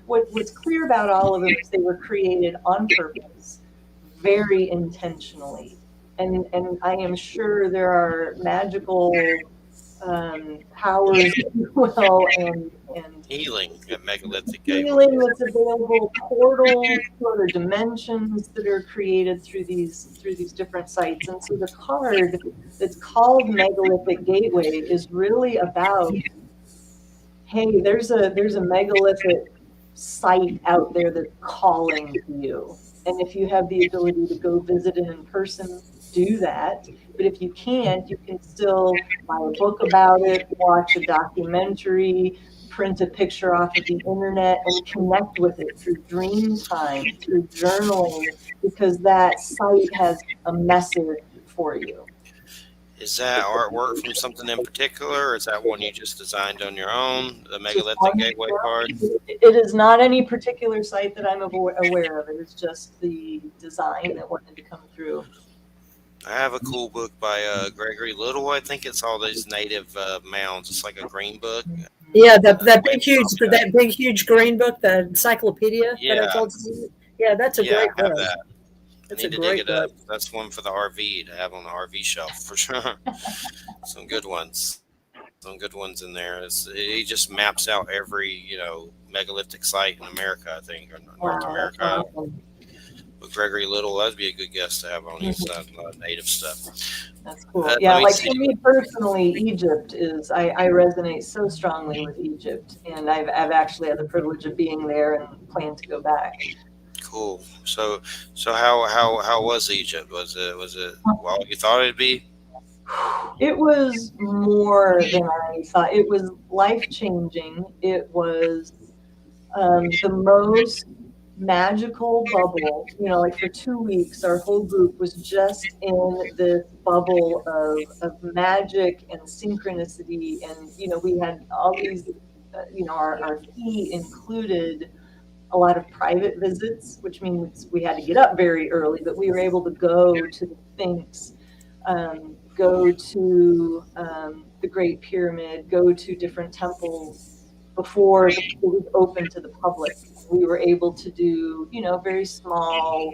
what's clear about all of them is they were created on purpose, very intentionally. And I am sure there are magical powers as well, and Healing at Megalithic Gateway. healing that's available, portals to other dimensions that are created through these different sites. And so the card that's called Megalithic Gateway is really about, hey, there's a megalithic site out there that's calling to you. And if you have the ability to go visit it in person, do that. But if you can't, you can still buy a book about it, watch a documentary, print a picture off of the internet, and connect with it through dream time, through journaling, because that site has a message for you. Is that artwork from something in particular, or is that one you just designed on your own? The Just Megalithic one Gateway card? It is not any particular site that I'm aware of. It is just the design that wanted to come through. I have a cool book by Gregory Little. I think it's all these native mounds. It's like a green book. Yeah, that big huge green book, the encyclopedia that I Yeah, told you. Yeah, that's a yeah, great I have book. that. I That's a need to dig great it up. book. That's one for the RV to have on the RV shelf for sure. Some good ones. Some good ones in there. He just maps out every megalithic site in America, I think, or North Wow, that's America. awesome. But Gregory Little, that'd be a good guest to have on his native stuff. That's cool. Let Yeah, me like see. for me personally, Egypt is, I resonate so strongly with Egypt, and I've actually had the privilege of being there and plan to go back. Cool. So how was Egypt? Was it well you thought it'd be? It was more than I thought. It was life-changing. It was the most magical bubble. Like for 2 weeks, our whole group was just in this bubble of magic and synchronicity. And, we had all these, our fee included a lot of private visits, which means we had to get up very early, but we were able to go to the Sphinx, go to the Great Pyramid, go to different temples before it was open to the public. We were able to do, very small,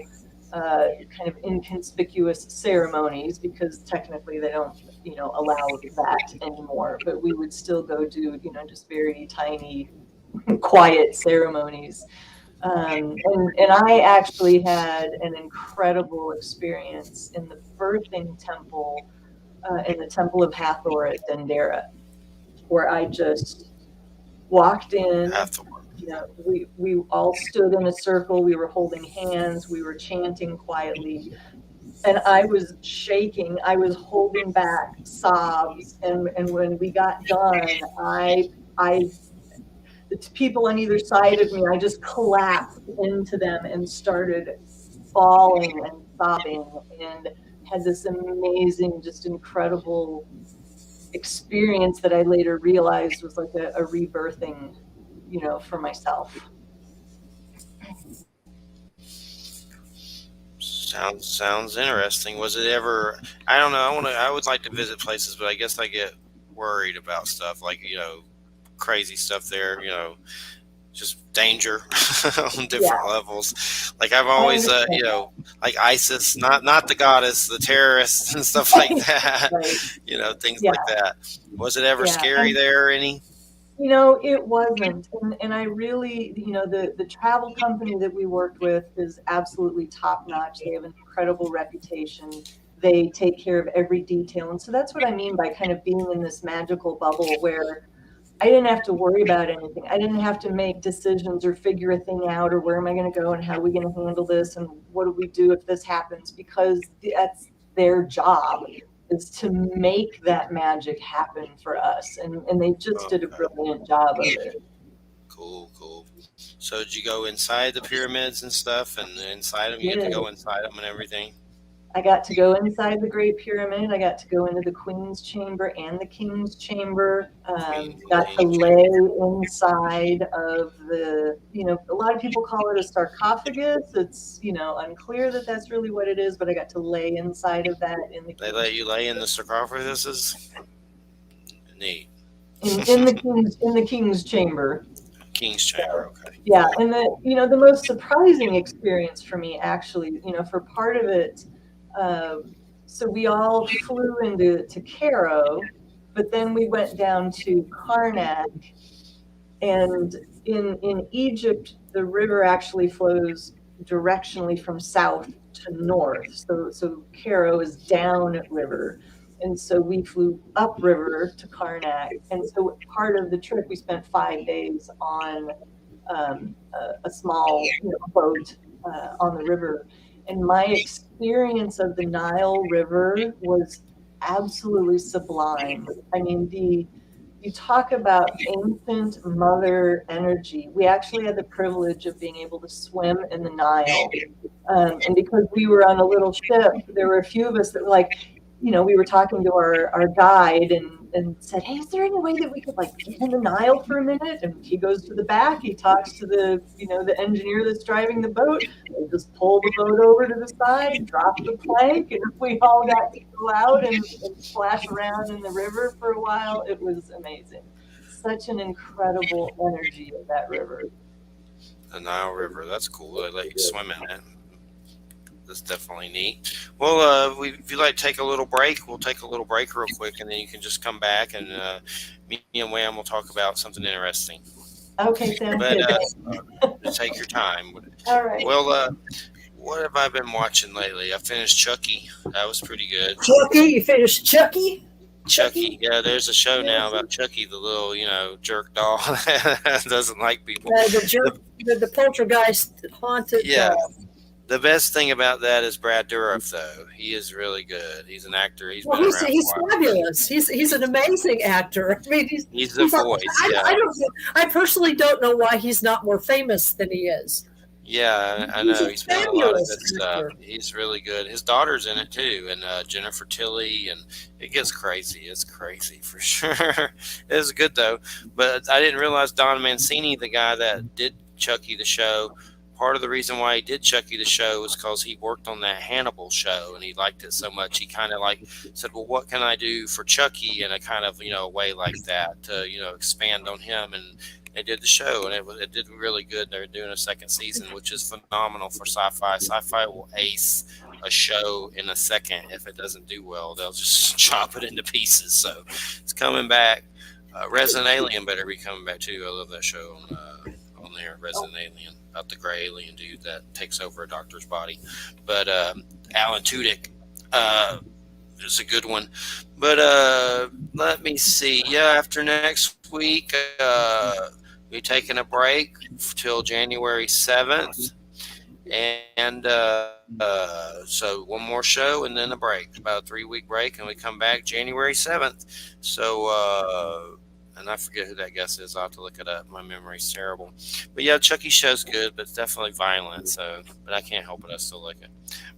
kind of inconspicuous ceremonies, because technically they don't, allow that anymore. But we would still go do, just very tiny, quiet ceremonies. And I actually had an incredible experience in the birthing temple, in the Temple of Hathor at Dendera, where I just walked in. We all stood in a circle. We were holding hands. We were chanting quietly. And I was shaking. I was holding back sobs. And when we got done, the people on either side of me, I just collapsed into them and started bawling and sobbing, and had this amazing, just incredible experience that I later realized was like a rebirthing, for myself. Sounds interesting. Was it ever? I don't know. I would like to visit places, but I guess I get worried about stuff like crazy stuff there. Just danger on different levels. Like I've always, like ISIS, not the goddess, the terrorists and stuff like that. Right. Things like that. Was it ever scary there? Any? It wasn't. And I really, the travel company that we worked with is absolutely top notch. They have an incredible reputation. They take care of every detail. And so that's what I mean by kind of being in this magical bubble where I didn't have to worry about anything. I didn't have to make decisions or figure a thing out, or where am I going to go and how are we going to handle this and what do we do if this happens, because that's their job, is to make that magic happen for us. And they just did a brilliant job of it. Cool. So did you go inside the pyramids and stuff, and inside them, you get to go inside them and everything? I got to go inside the Great Pyramid. I got to go into the Queen's Chamber and the King's Chamber. Got to lay inside of the, a lot of people call it a sarcophagus. It's, unclear that that's really what it is, but I got to lay inside of that. They let you lay in the sarcophaguses? Neat. In the King's Chamber. King's Chamber, okay. Yeah, and the most surprising experience for me, actually, for part of it, so we all flew into Cairo, but then we went down to Karnak, and in Egypt, the river actually flows directionally from south to north. So Cairo is downriver. And so we flew upriver to Karnak. And so part of the trip, we spent 5 days on a small boat on the river. And my experience of the Nile River was absolutely sublime. I mean, you talk about ancient mother energy. We actually had the privilege of being able to swim in the Nile. And because we were on a little ship, there were a few of us that were like, we were talking to our guide and said, hey, is there any way that we could get in the Nile for a minute? And he goes to the back, he talks to the engineer that's driving the boat. They just pull the boat over to the side, drop the plank, and we all got to go out and splash around in the river for a while. It was amazing. Such an incredible energy of that river. The Nile River, that's cool. They let you swim in it. That's definitely neat. Well, if you'd like to take a little break, we'll take a little break real quick, and then you can just come back, and me and Wham will talk about something interesting. Okay, sounds good. Just take your time. All right. Well, what have I been watching lately? I finished Chucky. That was pretty good. Chucky? You finished Chucky? Chucky, yeah, there's a show now about Chucky, the little, jerk doll that doesn't like people. The poltergeist haunted. Yeah. The best thing about that is Brad Dourif, though. He is really good. He's an actor. He's Well, been around he's for a while. fabulous. He's an amazing actor. I mean, He's the voice. I personally don't know why he's not more famous than he is. Yeah, I know. He's been in a lot of good stuff. He's really good. His daughter's in it too, and Jennifer Tilly, and it gets crazy. It's crazy for sure. It's good though. But I didn't realize Don Mancini, the guy that did Chucky the show, part of the reason why he did Chucky the show was because he worked on that Hannibal show and he liked it so much. He kind of like said, well, what can I do for Chucky in a kind of, way like that to, expand on him, and they did the show, and it did really good. They're doing a second season, which is phenomenal for sci-fi. Sci-fi will ace a show in a second. If it doesn't do well, they'll just chop it into pieces. So it's coming back. Resident Alien better be coming back too. I love that show on there, Resident Alien, about the gray alien dude that takes over a doctor's body. But Alan Tudyk is a good one. But let me see. Yeah, after next week, we're taking a break till January 7th. And so one more show and then a break, about a 3-week break, and we come back January 7th. So, and I forget who that guest is. I'll have to look it up. My memory's terrible. But yeah, Chucky show's good, but it's definitely violent. So, but I can't help it. I still like it.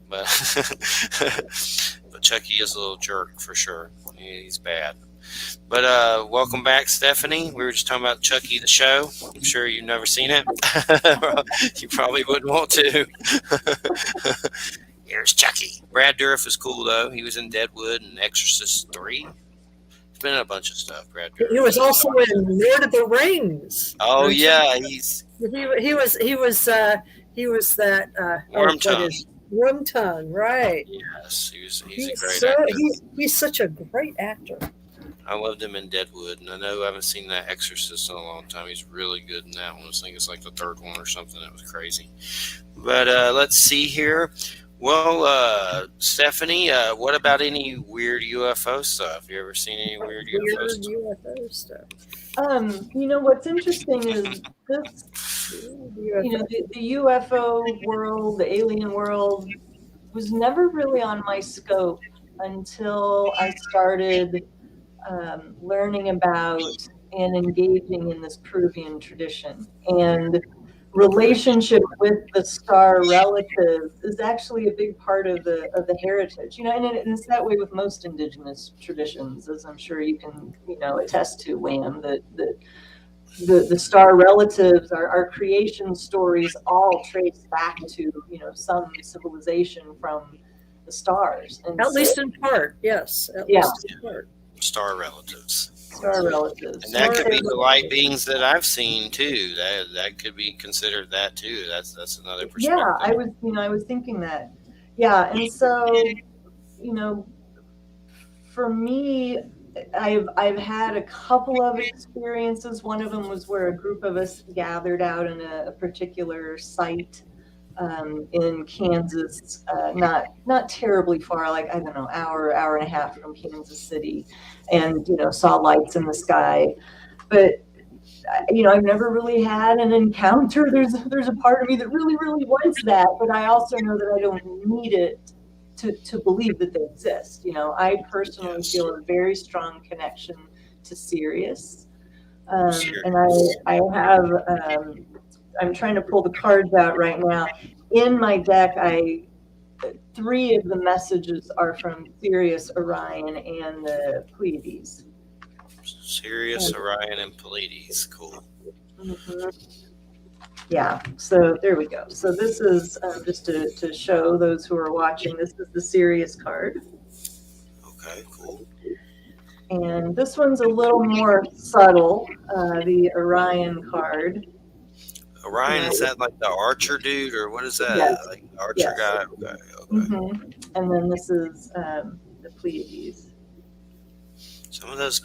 But, but Chucky is a little jerk for sure. He's bad. But welcome back, Stephanie. We were just talking about Chucky the show. I'm sure you've never seen it. You probably wouldn't want to. Here's Chucky. Brad Dourif is cool, though. He was in Deadwood and Exorcist 3. He's been in a bunch of stuff, Brad Dourif. He was also in Lord of the Rings. Oh, yeah. He was that Wormtongue, right? Yes, he's a great actor. He's such a great actor. I loved him in Deadwood, and I know I haven't seen that Exorcist in a long time. He's really good in that one. I think it's like the third one or something. That was crazy. But let's see here. Well, Stephanie, what about any weird UFO stuff? You ever seen any weird UFO stuff? What's interesting is this, the UFO world, the alien world, was never really on my scope until I started learning about and engaging in this Peruvian tradition. And relationship with the star relatives is actually a big part of the heritage, and it's that way with most indigenous traditions, as I'm sure you can attest to, Wham, that the star relatives, our creation stories all trace back to some civilization from the stars, and at least in part, yes. Least in part. Star relatives. And that could be the light beings that I've seen too. That could be considered that too. That's another perspective. Yeah, I was thinking that. Yeah, and so for me, I've had a couple of experiences. One of them was where a group of us gathered out in a particular site in Kansas, not terribly far, like, I don't know, hour and a half from Kansas City, and saw lights in the sky. But I've never really had an encounter. There's a part of me that really wants that, but I also know that I don't need it to believe that they exist. I personally feel a very strong connection to Sirius, and I have. I'm trying to pull the cards out right now. In my deck, 3 of the messages are from Sirius, Orion, and the Pleiades. Sirius, Orion, and Pleiades. Cool. Mm-hmm. Yeah, so there we go. So this is just to show those who are watching. This is the Sirius card. Okay, cool. And this one's a little more subtle, the Orion card. Orion, is that like the archer dude, or what is that? Yes. Like the archer guy? Okay. Mm-hmm. And then this is the Pleiades. Some of those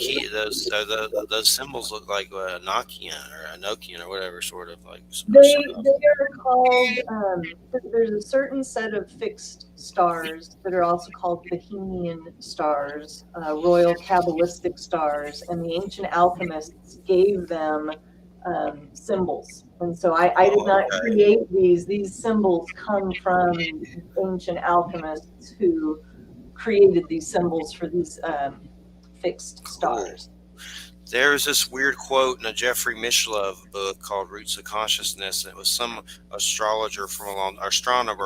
those symbols look like a Nokian or whatever, sort of like. They are called. There's a certain set of fixed stars that are also called Bohemian stars, royal Kabbalistic stars, and the ancient alchemists gave them symbols. And so I did not create these. These symbols come from ancient alchemists who created these symbols for these fixed stars. There's this weird quote in a Jeffrey Mishlove book called Roots of Consciousness. It was some astronomer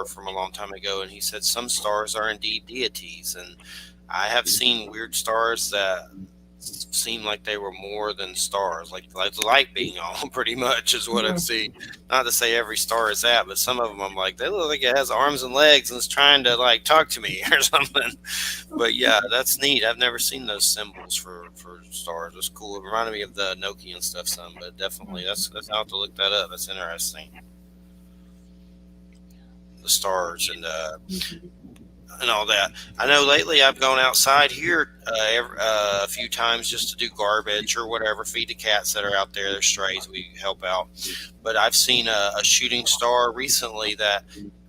from a long time ago, and he said some stars are indeed deities. And I have seen weird stars that seem like they were more than stars, like the light being on, pretty much is what I've seen. Not to say every star is that, but some of them I'm like, they look like it has arms and legs and is trying to like talk to me or something. But yeah, that's neat. I've never seen those symbols for stars. It's cool. It reminded me of the Nokia and stuff some, but definitely that's I'll have to look that up. That's interesting. The stars and all that. I know lately I've gone outside here a few times just to do garbage or whatever, feed the cats that are out there. They're strays. We help out. But I've seen a shooting star recently that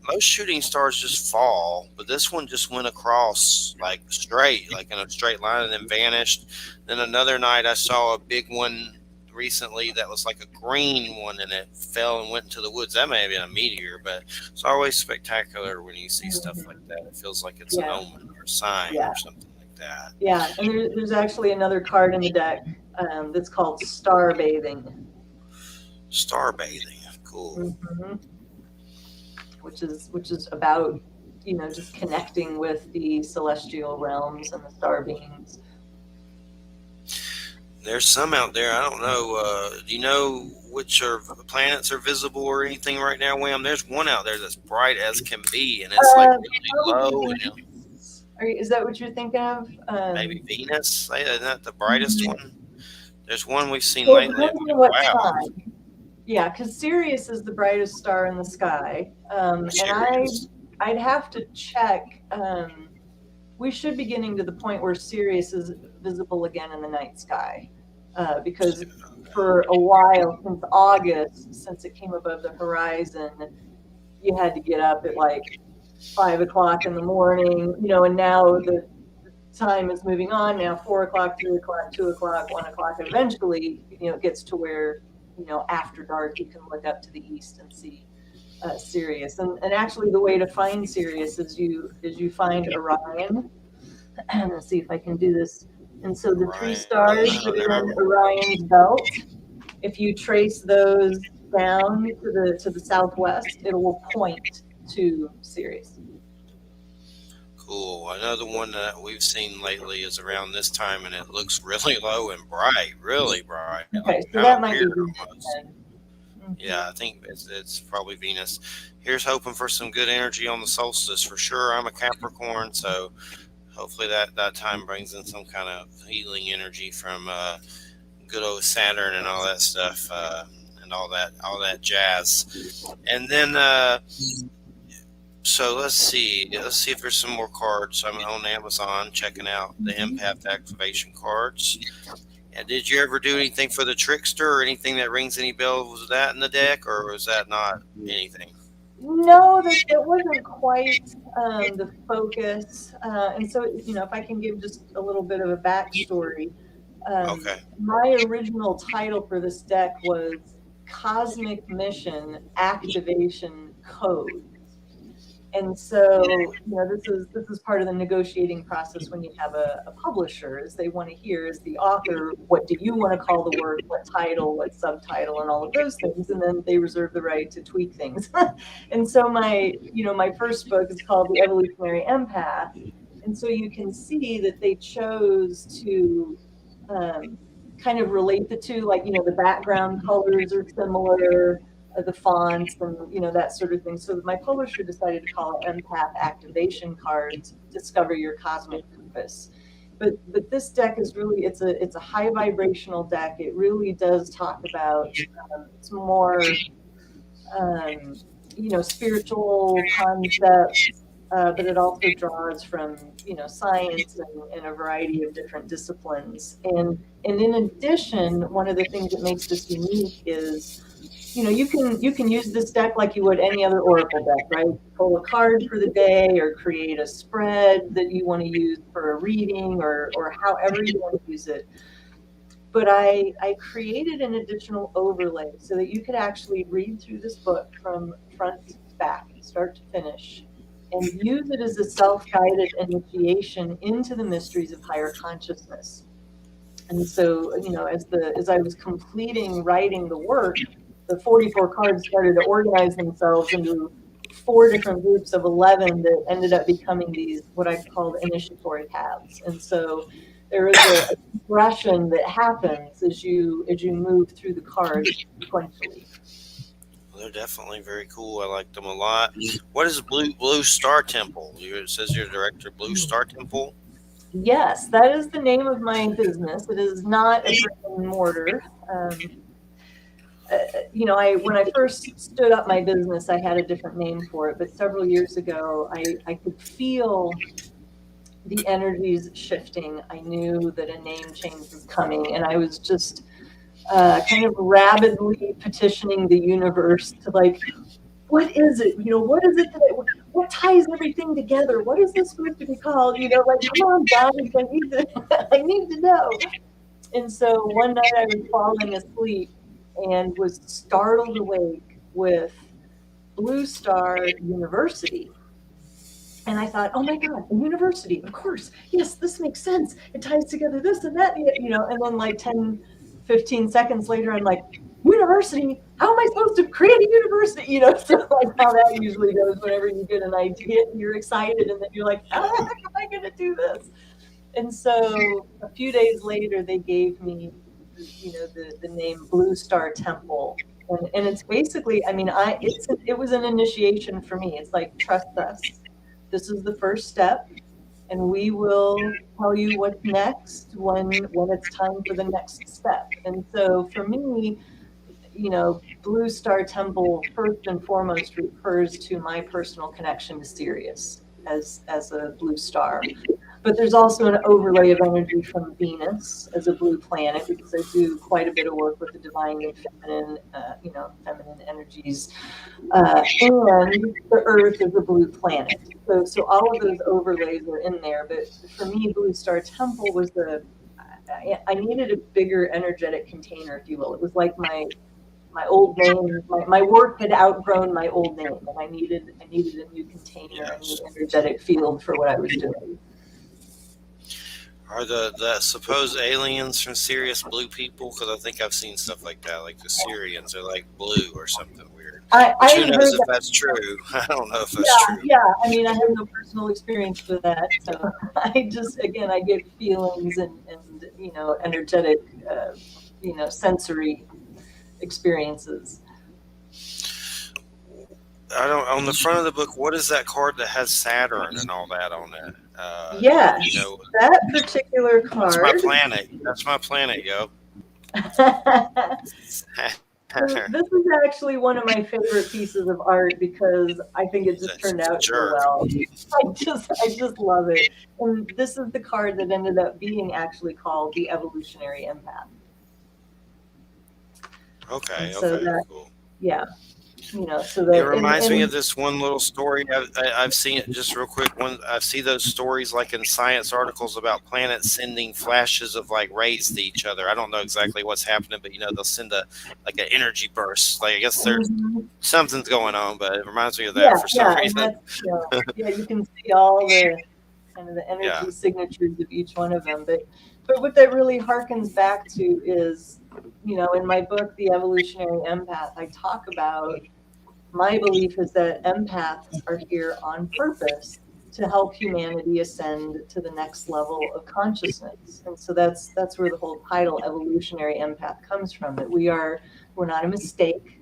most shooting stars just fall, but this one just went across like straight, like in a straight line and then vanished. Then another night I saw a big one recently that was like a green one and it fell and went into the woods. That may have been a meteor, but it's always spectacular when you see stuff like that. It feels like it's an omen or a sign or something like that. Yeah, and there's actually another card in the deck that's called Star Bathing. Star Bathing, cool. Which is about, just connecting with the celestial realms and the star beings. There's some out there. I don't know. Do you know which planets are visible or anything right now, Wham? There's one out there that's bright as can be, and it's like really low. Is that what you're thinking of? Maybe Venus? Isn't that the brightest one? There's one we've seen lately. Wow. Yeah, because Sirius is the brightest star in the sky. And I'd have to check. We should be getting to the point where Sirius is visible again in the night sky. Because for a while, since August, since it came above the horizon, you had to get up at like 5 o'clock in the morning, and now the time is moving on. Now 4 o'clock, 3 o'clock, 2 o'clock, 1 o'clock. Eventually, it gets to where, after dark, you can look up to the east and see Sirius. And actually, the way to find Sirius is you find Orion. Let's see if I can do this. And so the 3 stars that are in Orion's belt, if you trace those down to the southwest, it will point to Sirius. Cool. Another one that we've seen lately is around this time, and it looks really low and bright, really bright. Okay, so that might be Venus. Yeah, I think it's probably Venus. Here's hoping for some good energy on the solstice for sure. I'm a Capricorn, so hopefully that time brings in some kind of healing energy from good old Saturn and all that stuff and all that jazz. And then so let's see if there's some more cards. I'm on Amazon checking out the Empath activation cards. And did you ever do anything for the Trickster or anything that rings any bells? Was that in the deck, or was that not anything? No, that wasn't quite the focus. And so, if I can give just a little bit of a backstory. Okay. My original title for this deck was Cosmic Mission Activation Code. And so, this is part of the negotiating process when you have a publisher, is they want to hear, as the author, what do you want to call the word, what title, what subtitle, and all of those things, and then they reserve the right to tweak things. And so my first book is called The Evolutionary Empath, and so you can see that they chose to kind of relate the two, like, the background colors are similar, the fonts and that sort of thing. So my publisher decided to call it Empath Activation Cards, Discover Your Cosmic Purpose. But this deck is really, it's a high vibrational deck. It really does talk about it's more spiritual concepts, but it also draws from science and a variety of different disciplines. And in addition, one of the things that makes this unique is you can use this deck like you would any other oracle deck, right? Pull a card for the day, or create a spread that you want to use for a reading, or however you want to use it. But I created an additional overlay so that you could actually read through this book from front to back, start to finish, and use it as a self-guided initiation into the mysteries of higher consciousness. And so, as I was completing writing the work, the 44 cards started to organize themselves into 4 different groups of 11 that ended up becoming these, what I called initiatory paths. And so there is a progression that happens as you move through the cards sequentially. Well, they're definitely very cool. I like them a lot. What is Blue Star Temple? It says you're director of Blue Star Temple. Yes, that is the name of my business. It is not a brick and mortar. When I first stood up my business, I had a different name for it. But several years ago, I could feel the energies shifting. I knew that a name change was coming, and I was just kind of rabidly petitioning the universe to, like, what is it? What is it what ties everything together? What is this supposed to be called? Like, come on, guys, I need to know. And so one night I was falling asleep and was startled awake with Blue Star University. And I thought, oh my God, a university, of course. Yes, this makes sense. It ties together this and that, and then like 10, 15 seconds later, I'm like, university? How am I supposed to create a university? So like how that usually goes whenever you get an idea, you're excited, and then you're like, how the heck am I going to do this? And so a few days later, they gave me, the name Blue Star Temple. And it's basically, it was an initiation for me. It's like, trust us. This is the first step, and we will tell you what's next when it's time for the next step. And so for me, Blue Star Temple first and foremost refers to my personal connection to Sirius as a blue star. But there's also an overlay of energy from Venus as a blue planet, because I do quite a bit of work with the divine and feminine, feminine energies, and the Earth is a blue planet. So all of those overlays are in there. But for me, Blue Star Temple was I needed a bigger energetic container, if you will. It was like my old name, my work had outgrown my old name, and I needed a new container, a new energetic field for what I was doing. Are the supposed aliens from Sirius blue people? Because I think I've seen stuff like that, like the Syrians are like blue or something weird. Who knows if that's true? I don't know if that's true. Yeah, I have no personal experience with that, so I get feelings and energetic, sensory experiences. On the front of the book, what is that card that has Saturn and all that on it? That particular card. That's my planet, yo. This is actually one of my favorite pieces of art because I think it just turned out so well. I just love it. And this is the card that ended up being actually called the Evolutionary Empath. Okay, cool. Yeah. It reminds me of this one little story. I've seen it just real quick. I see those stories like in science articles about planets sending flashes of like rays to each other. I don't know exactly what's happening, but they'll send an energy burst. Like I guess there's something's going on, but it reminds me of that for some reason. You can see all the kind of the energy signatures of each one of them. But what that really harkens back to is, in my book, The Evolutionary Empath, I talk about my belief is that empaths are here on purpose to help humanity ascend to the next level of consciousness. And so that's where the whole title Evolutionary Empath comes from, that we're not a mistake,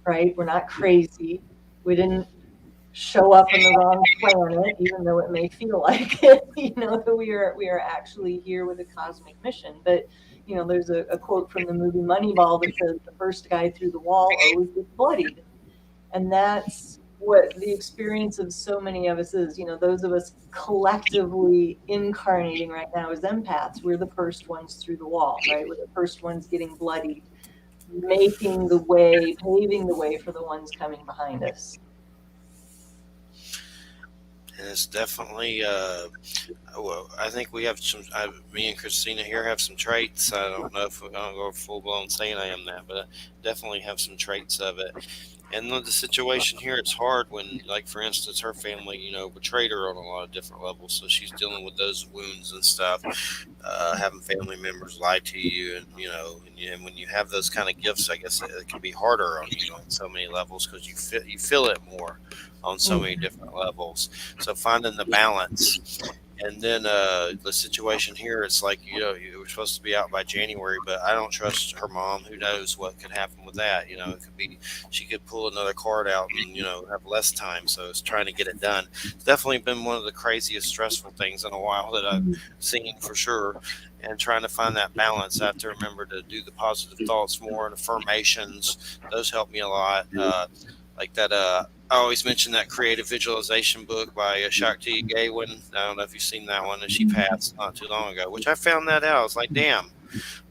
right? We're not crazy. We didn't show up on the wrong planet, even though it may feel like it, that we are actually here with a cosmic mission. But there's a quote from the movie Moneyball that says the first guy through the wall always gets bloodied. And that's what the experience of so many of us is. Those of us collectively incarnating right now as empaths, we're the first ones through the wall, right? We're the first ones getting bloodied, paving the way for the ones coming behind us. And it's definitely, well, I think we have some, me and Christina here have some traits. I don't know if we're going to go full blown saying I am that, but I definitely have some traits of it. And the situation here, it's hard when, like, for instance, her family, betrayed her on a lot of different levels. So she's dealing with those wounds and stuff, having family members lie to you. And when you have those kind of gifts, I guess it can be harder on you on so many levels because you feel it more on so many different levels. So finding the balance. And then the situation here, it's like, you were supposed to be out by January, but I don't trust her mom. Who knows what could happen with that? It could be she could pull another card out and, have less time. So it's trying to get it done. It's definitely been one of the craziest stressful things in a while that I've seen for sure. And trying to find that balance. I have to remember to do the positive thoughts more and affirmations. Those help me a lot. Like that, I always mention that creative visualization book by Shakti Gawain. I don't know if you've seen that one, and she passed not too long ago, which I found that out. I was like, damn.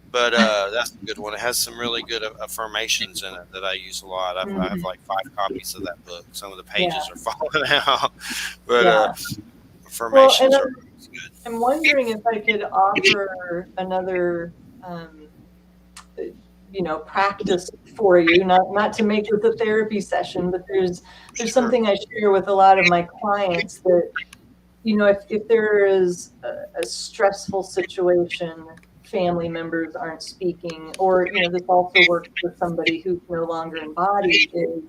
But that's a good one. It has some really good affirmations in it that I use a lot. I have like 5 copies of that book. Some of the pages are falling out, but affirmations are good. I'm wondering if I could offer another practice for you, not to make this a therapy session, but there's something I share with a lot of my clients that, if there is a stressful situation, family members aren't speaking, or, this also works for somebody who's no longer embodied, is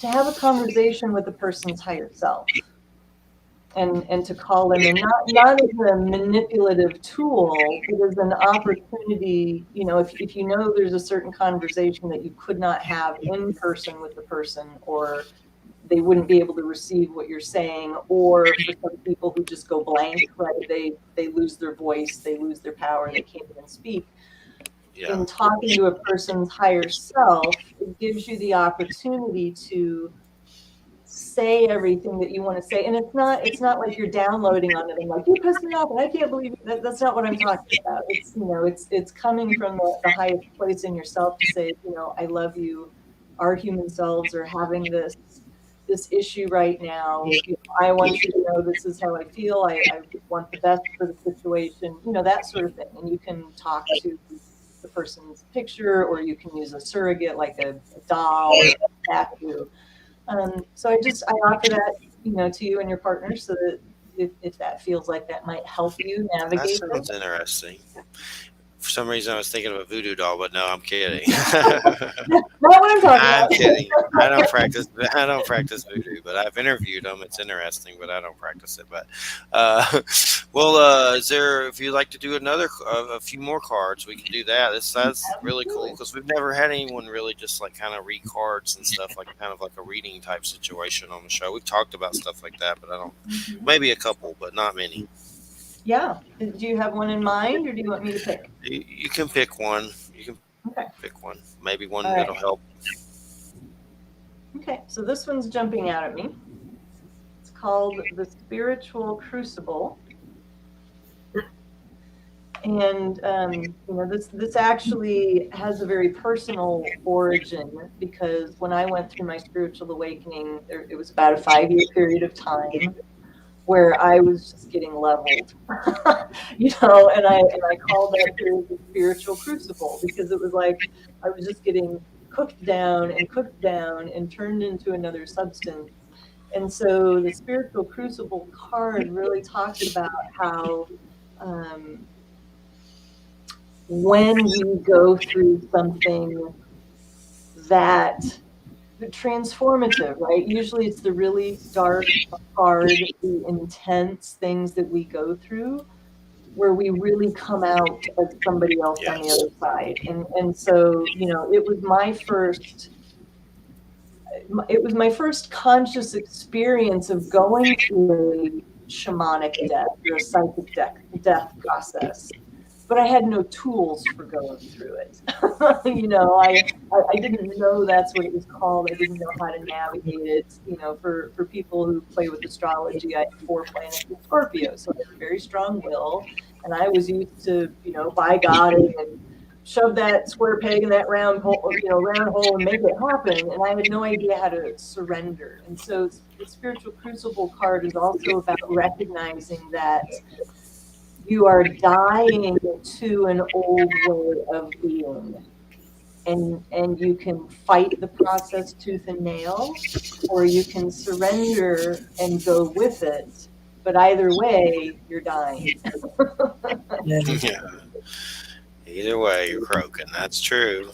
to have a conversation with the person's higher self. And to call them in, not as a manipulative tool, but as an opportunity. If you know there's a certain conversation that you could not have in person with the person, or they wouldn't be able to receive what you're saying, or for some people who just go blank, right? They lose their voice, they lose their power, they can't even speak. Yeah. In talking to a person's higher self, it gives you the opportunity to say everything that you want to say. And it's not like you're downloading on it and like, you pissed me off and I can't believe it. That's not what I'm talking about. It's coming from the highest place in yourself to say, I love you. Our human selves are having this issue right now. I want you to know this is how I feel. I want the best for the situation, that sort of thing. And you can talk to the person's picture, or you can use a surrogate like a doll or a statue. So I offer that, to you and your partner, so that if that feels like that might help you navigate. That sounds interesting. For some reason, I was thinking of a voodoo doll, but no, I'm kidding. Not what I'm talking about. I'm kidding. I don't practice voodoo, but I've interviewed them. It's interesting, but I don't practice it. But is there? If you'd like to do a few more cards, we can do that. That's really cool because we've never had anyone really just like kind of read cards and stuff, like kind of like a reading type situation on the show. We've talked about stuff like that, but I don't. Maybe a couple, but not many. Yeah. Do you have one in mind, or do you want me to pick? You can pick one. You can pick one. Maybe one that'll help. Okay, so this one's jumping out at me. It's called the Spiritual Crucible. And this actually has a very personal origin, because when I went through my spiritual awakening, it was about a 5-year period of time where I was just getting leveled, and I called that period the spiritual crucible, because it was like I was just getting cooked down and turned into another substance. And so the spiritual crucible card really talks about how when we go through something that transformative, right? Usually it's the really dark, hard, the intense things that we go through where we really come out as somebody else on the other side. And so, it was my first conscious experience of going through a shamanic death or a psychic death process. But I had no tools for going through it. I didn't know that's what it was called. I didn't know how to navigate it. For people who play with astrology, I have 4 planets in Scorpio, so I have a very strong will, and I was used to, by God and shove that square peg in that round hole, round hole and make it happen. And I had no idea how to surrender. And so the spiritual crucible card is also about recognizing that you are dying to an old way of being. And you can fight the process tooth and nail, or you can surrender and go with it. But either way, you're dying. Yeah. Either way, you're croaking. That's true.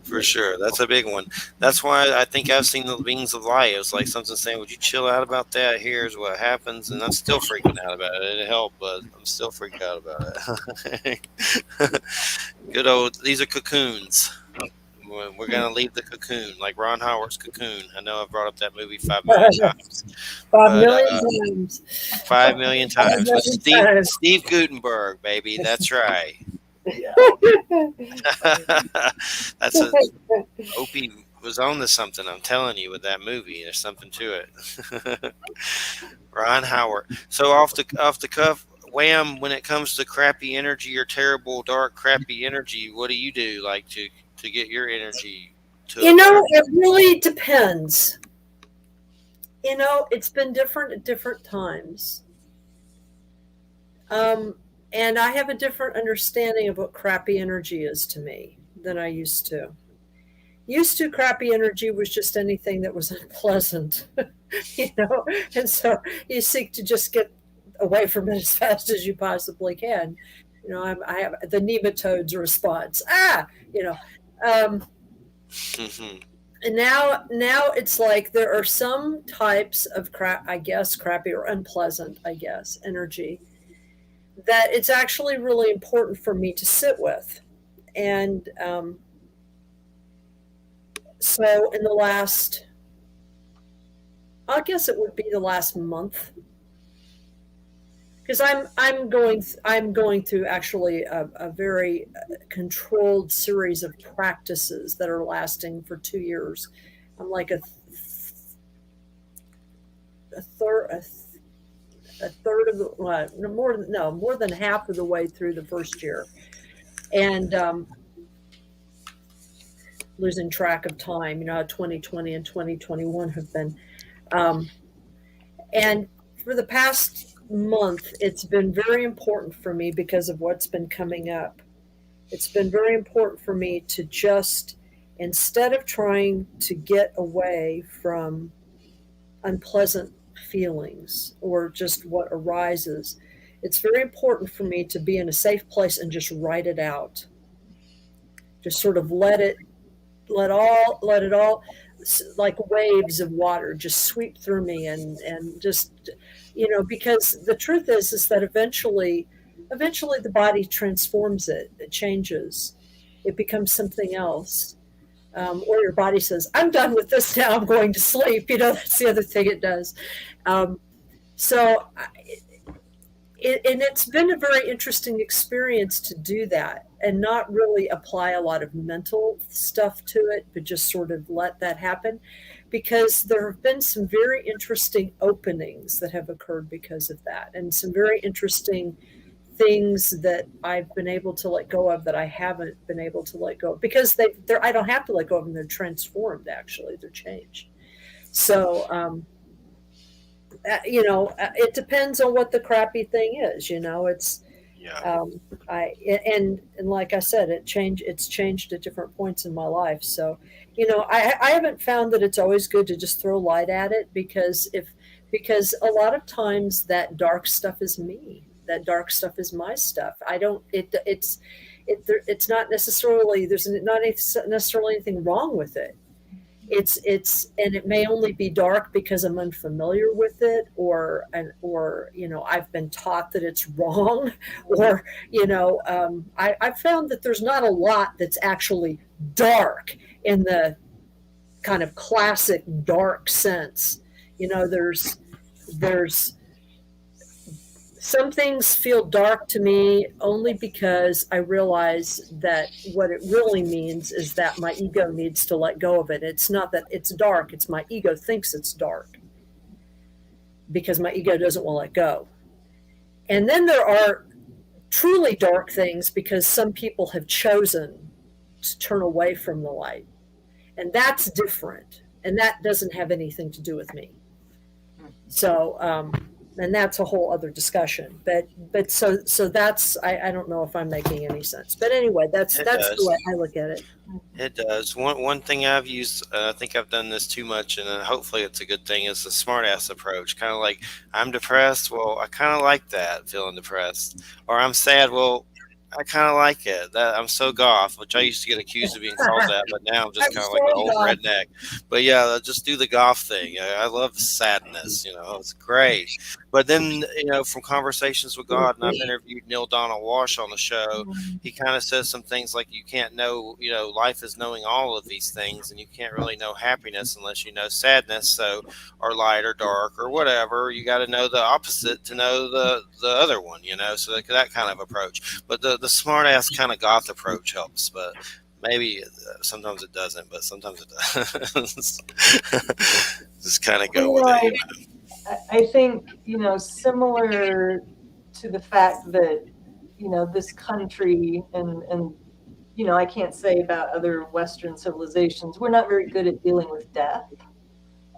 For sure. That's a big one. That's why I think I've seen the Wings of Light. It was like something saying, would you chill out about that? Here's what happens. And I'm still freaking out about it. It helped, but I'm still freaked out about it. Good old, these are cocoons. We're going to leave the cocoon, like Ron Howard's Cocoon. I know I've brought up that movie 5 million times. 5 million times. 5 million times. With 5 million times. Steve Gutenberg, baby. That's right. That's Opie was on to something. I'm telling you, with that movie, there's something to it. Ron Howard. So off the cuff, Wham. When it comes to crappy energy or terrible, dark, crappy energy, what do you do, like to get your energy to? It really depends. It's been different at different times. And I have a different understanding of what crappy energy is to me than I used to. Crappy energy was just anything that was unpleasant, and so you seek to just get away from it as fast as you possibly can. I have the nematodes response. And now it's like there are some types of crappy or unpleasant, energy that it's actually really important for me to sit with. And so in the last, I guess it would be the last month, because I'm going through actually a very controlled series of practices that are lasting for 2 years. I'm like a third of the more than half of the way through the first year, and losing track of time. 2020 and 2021 have been, and for the past month, it's been very important for me because of what's been coming up. It's been very important for me to just, instead of trying to get away from unpleasant feelings or just what arises, it's very important for me to be in a safe place and just write it out. Just sort of let it all, like waves of water, just sweep through me and just, because the truth is that eventually the body transforms it changes, it becomes something else. Or your body says, I'm done with this now, I'm going to sleep. That's the other thing it does. It's been a very interesting experience to do that and not really apply a lot of mental stuff to it, but just sort of let that happen, because there have been some very interesting openings that have occurred because of that, and some very interesting things that I've been able to let go of that I haven't been able to let go of, because I don't have to let go of them. They're transformed, actually. They're changed. So, it depends on what the crappy thing is. It's, Yeah. And like I said, it's changed at different points in my life. So, I haven't found that it's always good to just throw light at it, because a lot of times that dark stuff is me. That dark stuff is my stuff. It's not necessarily, there's not necessarily anything wrong with it. And it may only be dark because I'm unfamiliar with it, or I've been taught that it's wrong, or I've found that there's not a lot that's actually dark in the kind of classic dark sense. There's some things feel dark to me only because I realize that what it really means is that my ego needs to let go of it. It's not that it's dark, it's my ego thinks it's dark because my ego doesn't want to let go. And then there are truly dark things because some people have chosen to turn away from the light. And that's different. And that doesn't have anything to do with me. So, and that's a whole other discussion. But so that's I don't know if I'm making any sense. But anyway, that's It the does. way I look at it. It does. One thing I've used, I think I've done this too much, and hopefully it's a good thing, is the smartass approach. Kind of like, I'm depressed. Well, I kind of like that, feeling depressed. Or I'm sad. Well, I kind of like it. That I'm so goth, which I used to get accused of being called that, but now I'm just I'm kind of so like an old glad. redneck. But yeah, just do the goth thing. I love the sadness. It's great. But then, from conversations with God, and I've interviewed Neil Donald Walsh on the show, he kind of says some things like, you can't know, life is knowing all of these things, and you can't really know happiness unless you know sadness. So, or light or dark or whatever, you got to know the opposite to know the other one. So that kind of approach. But the smart ass kind of goth approach helps. But maybe sometimes it doesn't. But sometimes it does. Just kind of go with it. I think, similar to the fact that, this country and I can't say about other Western civilizations, we're not very good at dealing with death,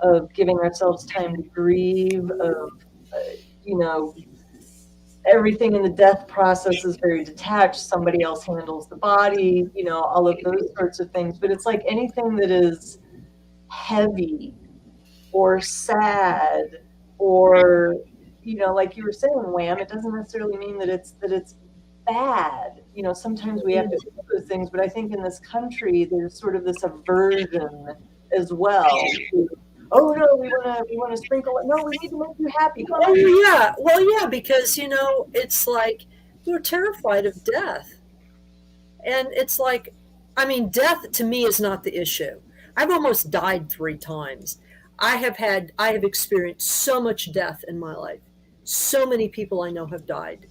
of giving ourselves time to grieve, of, you know, everything in the death process is very detached. Somebody else handles the body, all of those sorts of things. But it's like anything that is heavy or sad or, like you were saying, Wham, it doesn't necessarily mean that it's bad. Sometimes we have to do those things, but I think in this country there's sort of this aversion as well to, oh no, we want to sprinkle it. No, we need to make you happy. Come on. Well, yeah, because it's like we're terrified of death, and it's like, I mean, death to me is not the issue. I've almost died 3 times. I have experienced so much death in my life. So many people I know have died.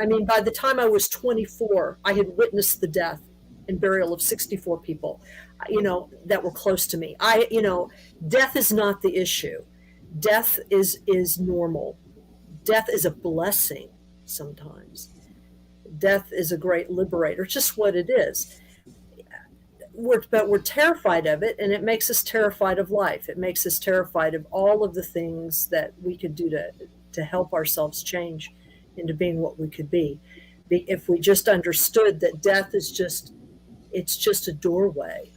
I mean, by the time I was 24, I had witnessed the death and burial of 64 people, that were close to me. Death is not the issue. Death is normal. Death is a blessing sometimes. Death is a great liberator, just what it is. But we're terrified of it, and it makes us terrified of life. It makes us terrified of all of the things that we could do to help ourselves change into being what we could be. If we just understood that death is just a doorway,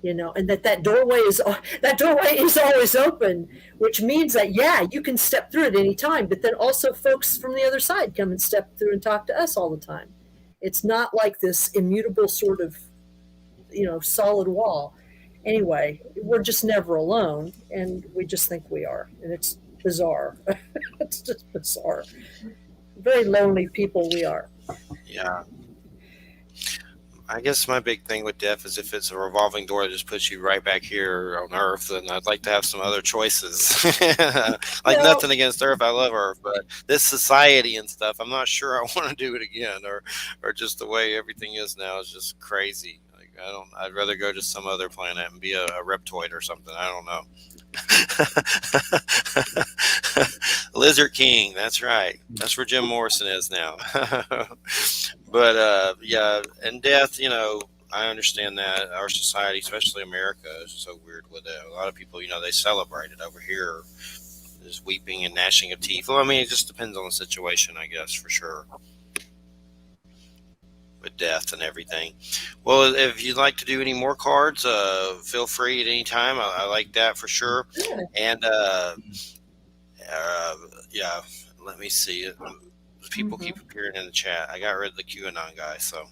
and that doorway is always open, which means that, yeah, you can step through at any time, but then also folks from the other side come and step through and talk to us all the time. It's not like this immutable sort of solid wall. Anyway, we're just never alone, and we just think we are, and it's bizarre. It's just bizarre. Very lonely people we are. Yeah. I guess my big thing with death is, if it's a revolving door that just puts you right back here on Earth, then I'd like to have some other choices. Like, nothing against Earth, I love Earth, but this society and stuff, I'm not sure I want to do it again, or just the way everything is now is just crazy. Like, I'd rather go to some other planet and be a reptoid or something. I don't know. Lizard King, that's right. That's where Jim Morrison is now. But yeah, and death, I understand that our society, especially America, is so weird with it. A lot of people, they celebrate it. Over here, there's weeping and gnashing of teeth. Well, I mean, it just depends on the situation, I guess, for sure, with death and everything. Well, if you'd like to do any more cards, feel free at any time. I like that for sure. And yeah, let me see it. People keep appearing in the chat. I got rid of the QAnon guy, so.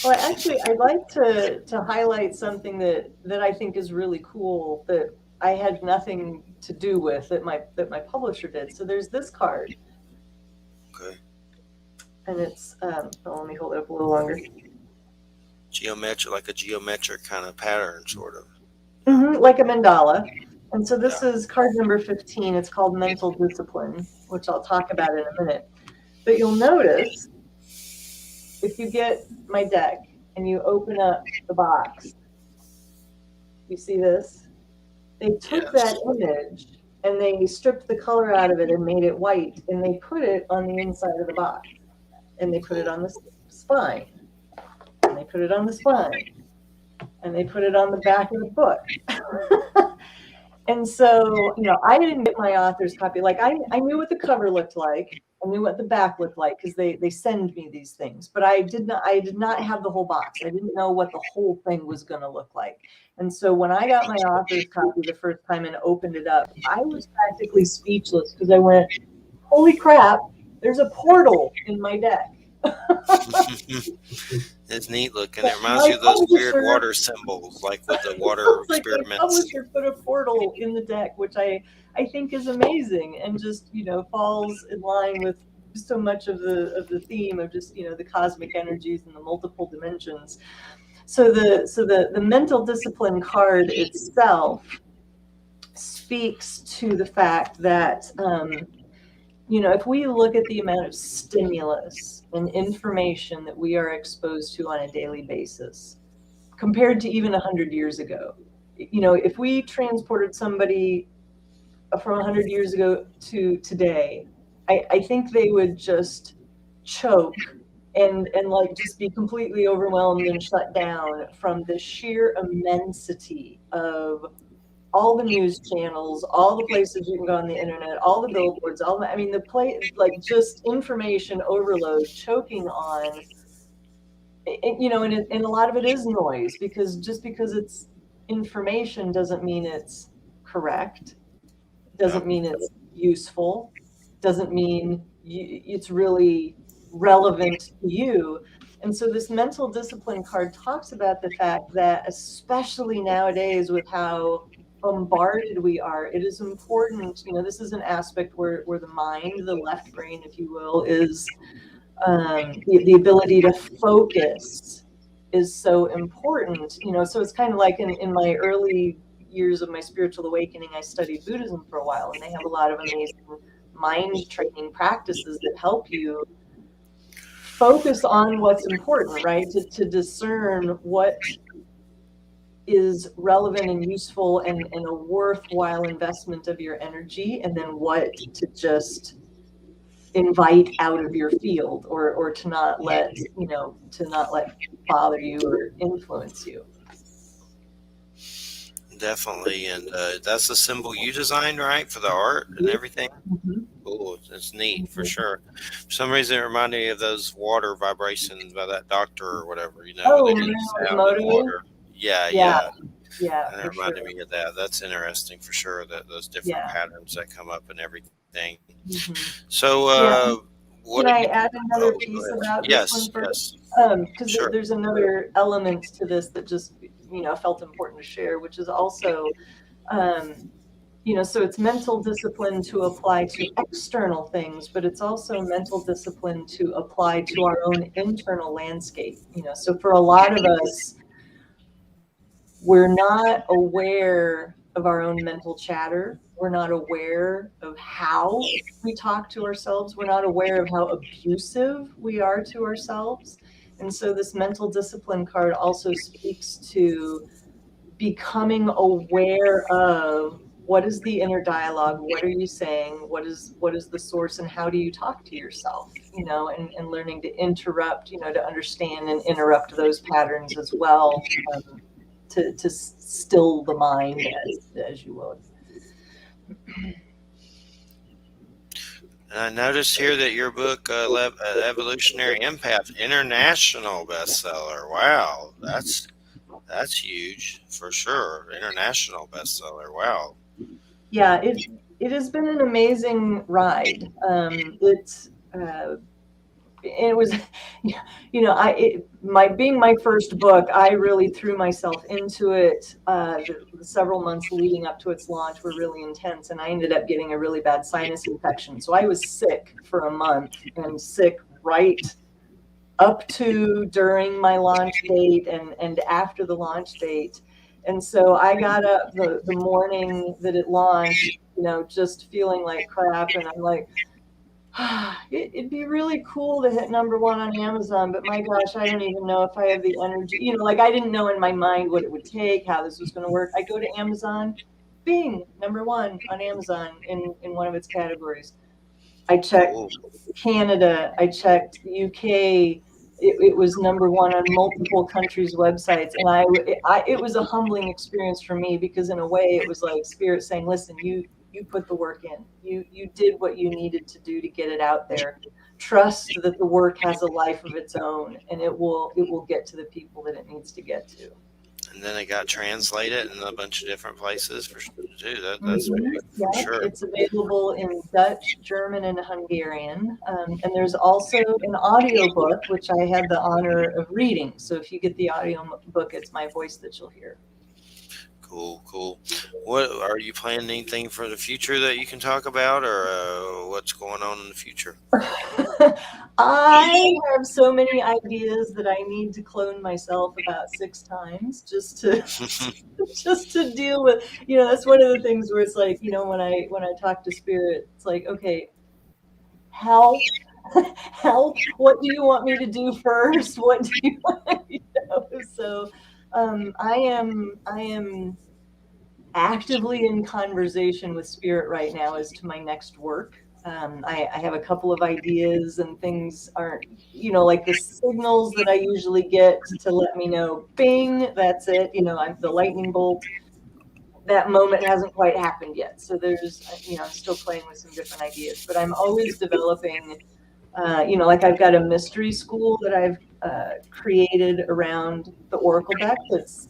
Well, actually, I'd like to highlight something that I think is really cool, that I had nothing to do with, that my publisher did. So there's this card. Okay. And it's let me hold it up a little longer. Geometric, like a geometric kind of pattern, sort of. Like a mandala. And so this is card number 15. It's called Mental Discipline, which I'll talk about in a minute. But you'll notice, if you get my deck and you open up the box, you see this? They took that image and they stripped the color out of it and made it white, and they put it on the inside of the box, and they put it on the spine, and they put it on the spine, and they put it on the back of the book. And so, I didn't get my author's copy. Like I knew what the cover looked like. I knew what the back looked like because they send me these things, but I did not have the whole box. I didn't know what the whole thing was going to look like. And so when I got my author's copy the first time and opened it up, I was practically speechless because I went, holy crap, there's a portal in my deck. It's neat looking. It reminds you of those weird water symbols, like with the water experiments. My publisher put a portal in the deck, which I think is amazing, and just falls in line with so much of the theme of just the cosmic energies and the multiple dimensions. So the mental discipline card itself speaks to the fact that if we look at the amount of stimulus and information that we are exposed to on a daily basis, compared to even 100 years ago, if we transported somebody from 100 years ago to today, I think they would just choke and like just be completely overwhelmed and shut down from the sheer immensity of all the news channels, all the places you can go on the internet, all the billboards, the play, like just information overload, choking on, and a lot of it is noise, because just because it's information doesn't mean it's correct, doesn't mean it's useful, doesn't mean it's really relevant to you. And so this mental discipline card talks about the fact that, especially nowadays with how bombarded we are, it is important, this is an aspect where the mind, the left brain, if you will, is the ability to focus is so important. So it's kind of like in my early years of my spiritual awakening, I studied Buddhism for a while, and they have a lot of amazing mind training practices that help you focus on what's important, right? To discern what is relevant and useful and a worthwhile investment of your energy, and then what to just invite out of your field, or to not let bother you or influence you. Definitely. And that's the symbol you designed, right, for the art and everything? Mm-hmm. Oh, it's neat for sure. For some reason, it reminded me of those water vibrations by that doctor or whatever, they do sound in water. Yeah. And it reminded me of that. That's interesting for sure, that those different patterns that come up and everything. Mm-hmm. So, can I add another piece about this one first? Because sure. There's another element to this that just felt important to share, which is also so it's mental discipline to apply to external things, but it's also mental discipline to apply to our own internal landscape. So for a lot of us, we're not aware of our own mental chatter. We're not aware of how we talk to ourselves. We're not aware of how abusive we are to ourselves. And so this mental discipline card also speaks to becoming aware of what is the inner dialogue, what are you saying, what is the source, and how do you talk to yourself, and learning to interrupt, to understand and interrupt those patterns as well, to still the mind, as you will. I noticed here that your book, Evolutionary Empath, international bestseller. Wow, that's huge for sure. International bestseller. Wow. Yeah, it has been an amazing ride. It was, being my first book, I really threw myself into it. The several months leading up to its launch were really intense, and I ended up getting a really bad sinus infection. So I was sick for a month, and sick right up to, during my launch date, and after the launch date. And so I got up the morning that it launched, just feeling like crap, and I'm like, it'd be really cool to hit #1 on Amazon, but my gosh, I don't even know if I have the energy. I didn't know in my mind what it would take, how this was going to work. I go to Amazon, Bing, #1 on Amazon in one of its categories. I checked Canada, I checked UK. It was #1 on multiple countries' websites, and it was a humbling experience for me, because in a way it was like Spirit saying, "Listen, you put the work in. You did what you needed to do to get it out there. Trust that the work has a life of its own, and it will get to the people that it needs to get to." And then it got translated in a bunch of different places too. That's Mhm. big, Yeah, for sure. it's available in Dutch, German, and Hungarian. And there's also an audiobook, which I had the honor of reading. So if you get the audio book, it's my voice that you'll hear. Cool. What are you planning anything for the future that you can talk about, or what's going on in the future? I have so many ideas that I need to clone myself about 6 times just to just to deal with. That's one of the things where it's like, when I talk to Spirit, it's like, okay, help, help. What do you want me to do first? What do you want? So I am actively in conversation with Spirit right now as to my next work. I have a couple of ideas, and things aren't, like the signals that I usually get to let me know, bing, that's it. I'm the lightning bolt. That moment hasn't quite happened yet. So I'm still playing with some different ideas, but I'm always developing. Like I've got a mystery school that I've created around the Oracle deck that's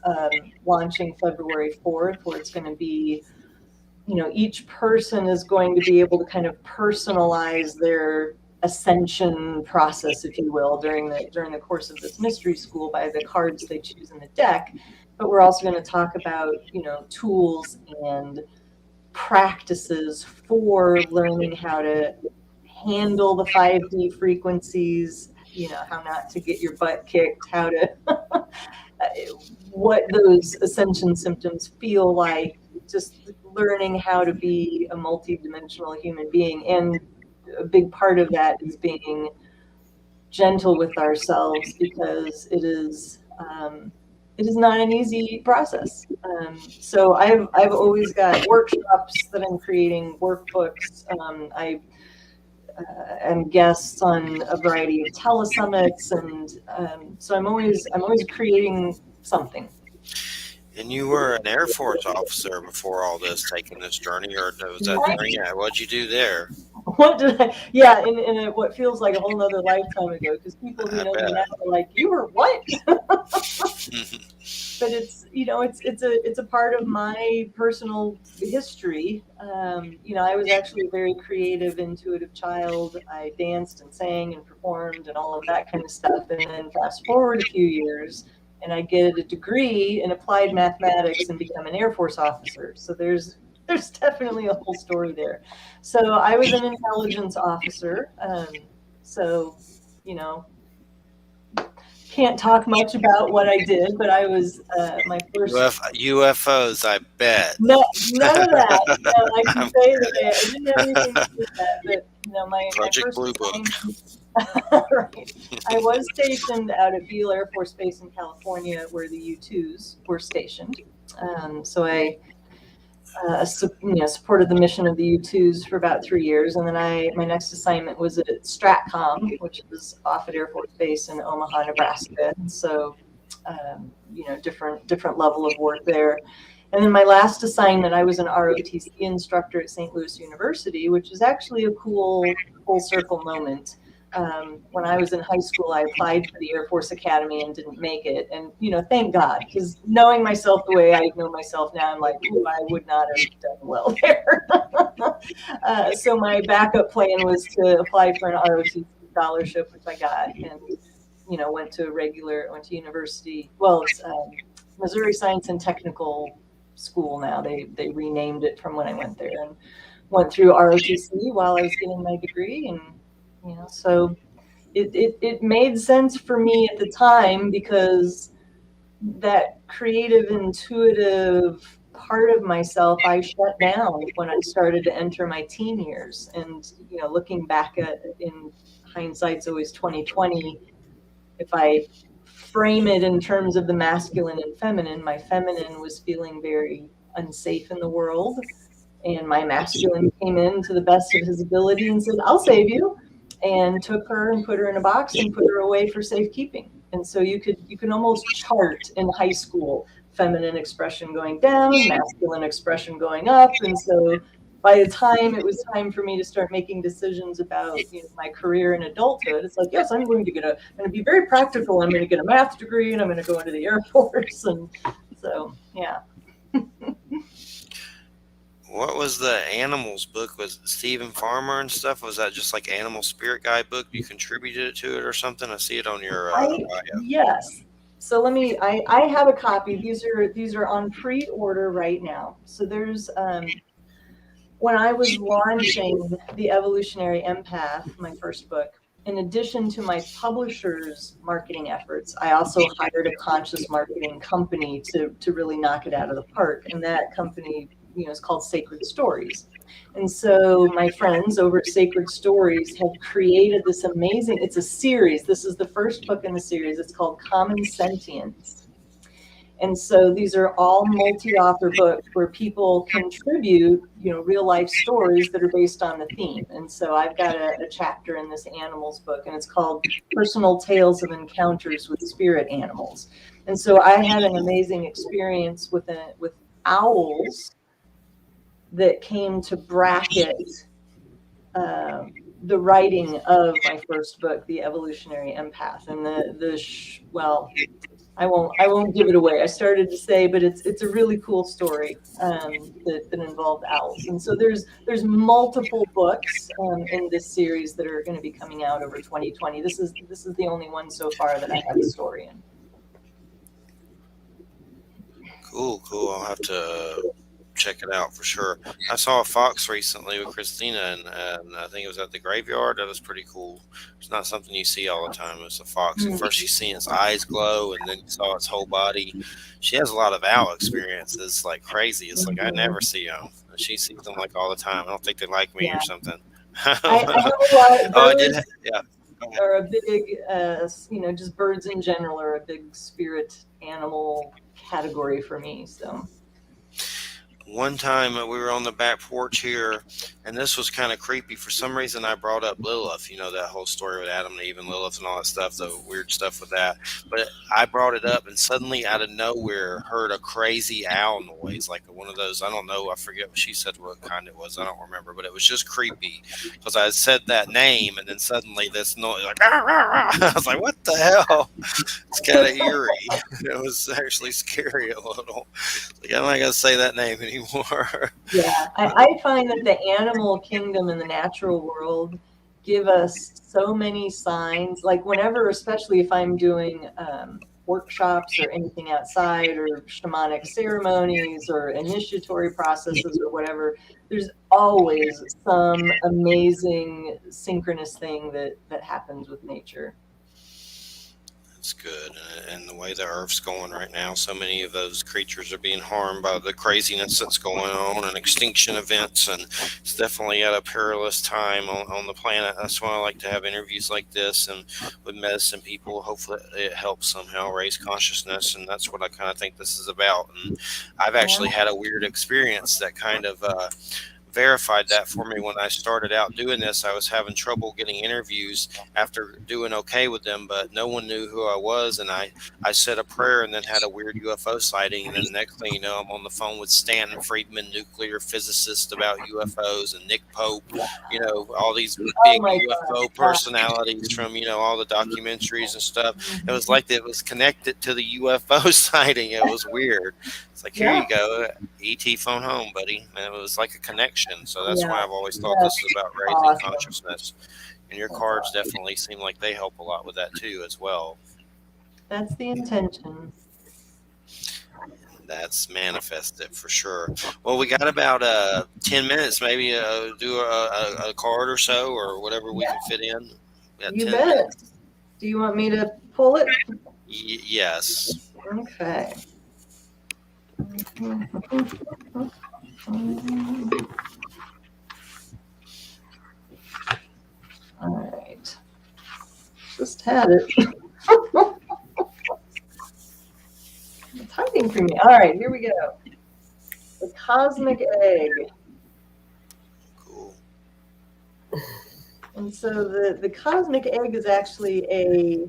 launching February 4th, where it's going to be, each person is going to be able to kind of personalize their ascension process, if you will, during the course of this mystery school by the cards they choose in the deck. But we're also going to talk about, tools and practices for learning how to handle the 5D frequencies, how not to get your butt kicked, how to what those ascension symptoms feel like, just learning how to be a multidimensional human being. And a big part of that is being gentle with ourselves, because it is not an easy process. So I've always got workshops that I'm creating, workbooks. I am guests on a variety of telesummits, and so I'm always creating something. And you were an Air Force officer before all this, taking this journey, or was that journey? What'd you do there? What did I? Yeah, in what feels like a whole nother lifetime ago, because people who know me now are like, "You were what?" But it's a part of my personal history. I was actually a very creative, intuitive child. I danced and sang and performed and all of that kind of stuff. And then fast forward a few years, and I get a degree in applied mathematics and become an Air Force officer. So there's definitely a whole story there. So I was an intelligence officer. So, can't talk much about what I did, but I was my first UFOs, I bet. No, none of that. No, I can say that I didn't have anything to do with that. But my Project first Blue Book. right. I was stationed out at Beale Air Force Base in California, where the U-2s were stationed. So I supported the mission of the U-2s for about 3 years, and then my next assignment was at Stratcom, which is off at Air Force Base in Omaha, Nebraska. And so, different level of work there. And then my last assignment, I was an ROTC instructor at St. Louis University, which is actually a cool full circle moment. When I was in high school, I applied for the Air Force Academy and didn't make it. And, thank God, because knowing myself the way I know myself now, I'm like, ooh, I would not have done well there. So my backup plan was to apply for an ROTC scholarship, which I got, and, went to university. Well, it's Missouri Science and Technical School now. They renamed it from when I went there, and went through ROTC while I was getting my degree. And so it made sense for me at the time, because that creative, intuitive part of myself I shut down when I started to enter my teen years. And looking back at it, in hindsight's always 2020. If I frame it in terms of the masculine and feminine, my feminine was feeling very unsafe in the world. And my masculine came in to the best of his ability and said, I'll save you, and took her and put her in a box and put her away for safekeeping. And so you can almost chart in high school feminine expression going down, masculine expression going up. And so by the time it was time for me to start making decisions about my career in adulthood, it's like, yes, I'm going to be very practical. I'm going to get a math degree and I'm going to go into the Air Force. And so, yeah. What was the animals book? Was it Stephen Farmer and stuff? Was that just like Animal Spirit Guide book? You contributed to it or something? I see it on your bio. Yes. So I have a copy. These are on pre-order right now. So there's, when I was launching The Evolutionary Empath, my first book, in addition to my publisher's marketing efforts, I also hired a conscious marketing company to really knock it out of the park. And that company, is called Sacred Stories. And so my friends over at Sacred Stories have created this amazing, it's a series. This is the first book in the series. It's called Common Sentience. And so these are all multi-author books where people contribute, real life stories that are based on the theme. And so I've got a chapter in this animals book, and it's called Personal Tales of Encounters with Spirit Animals. And so I had an amazing experience with owls that came to bracket the writing of my first book, The Evolutionary Empath. And I won't give it away. I started to say, but it's a really cool story that involved owls. And so there's multiple books in this series that are going to be coming out over 2020. This is the only one so far that I have a story in. Cool. I'll have to check it out for sure. I saw a fox recently with Christina, and I think it was at the graveyard. That was pretty cool. It's not something you see all the time. It's a fox. At first you see its eyes glow, and then you saw its whole body. She has a lot of owl experiences, like crazy. It's like I never see them. She sees them like all the time. I don't think they like me or something. I have a lot. Oh, I did. Yeah. Are a big, just birds in general are a big spirit animal category for me. So. One time we were on the back porch here, and this was kind of creepy. For some reason, I brought up Lilith, that whole story with Adam and Eve and Lilith and all that stuff, the weird stuff with that. But I brought it up, and suddenly out of nowhere, heard a crazy owl noise, like one of those. I don't know. I forget what she said, what kind it was. I don't remember, but it was just creepy because I had said that name, and then suddenly this noise, like, ah, ah, ah. I was like, what the hell? It's kind of eerie. It was actually scary a little. Like, I'm not going to say that name anymore. Yeah, I find that the animal kingdom and the natural world give us so many signs. Like whenever, especially if I'm doing workshops or anything outside or shamanic ceremonies or initiatory processes or whatever, there's always some amazing synchronous thing that happens with nature. That's good. And the way the Earth's going right now, so many of those creatures are being harmed by the craziness that's going on and extinction events. And it's definitely at a perilous time on the planet. That's why I like to have interviews like this and with medicine people. Hopefully it helps somehow raise consciousness. And that's what I kind of think this is about. And I've actually had a weird experience that kind of verified that for me. When I started out doing this, I was having trouble getting interviews after doing okay with them, but no one knew who I was. And I said a prayer and then had a weird UFO sighting. And then the next thing you know, I'm on the phone with Stanton Friedman, nuclear physicist, about UFOs, and Nick Pope, all these big UFO personalities from, all the documentaries and stuff. It was like it was connected to the UFO sighting. It was weird. It's like, here you go, ET phone home, buddy. And it was like a connection. So that's why I've always thought this is about raising consciousness. And your cards definitely seem like they help a lot with that too as well. That's the intention. That's manifested for sure. Well, we got about 10 minutes, maybe do a card or so or whatever we can fit in. You bet. Minutes. Do you want me to pull it? Yes. Okay. All right. Just had it. It's hiding from me. All right, here we go. The cosmic egg. Cool. And so the cosmic egg is actually a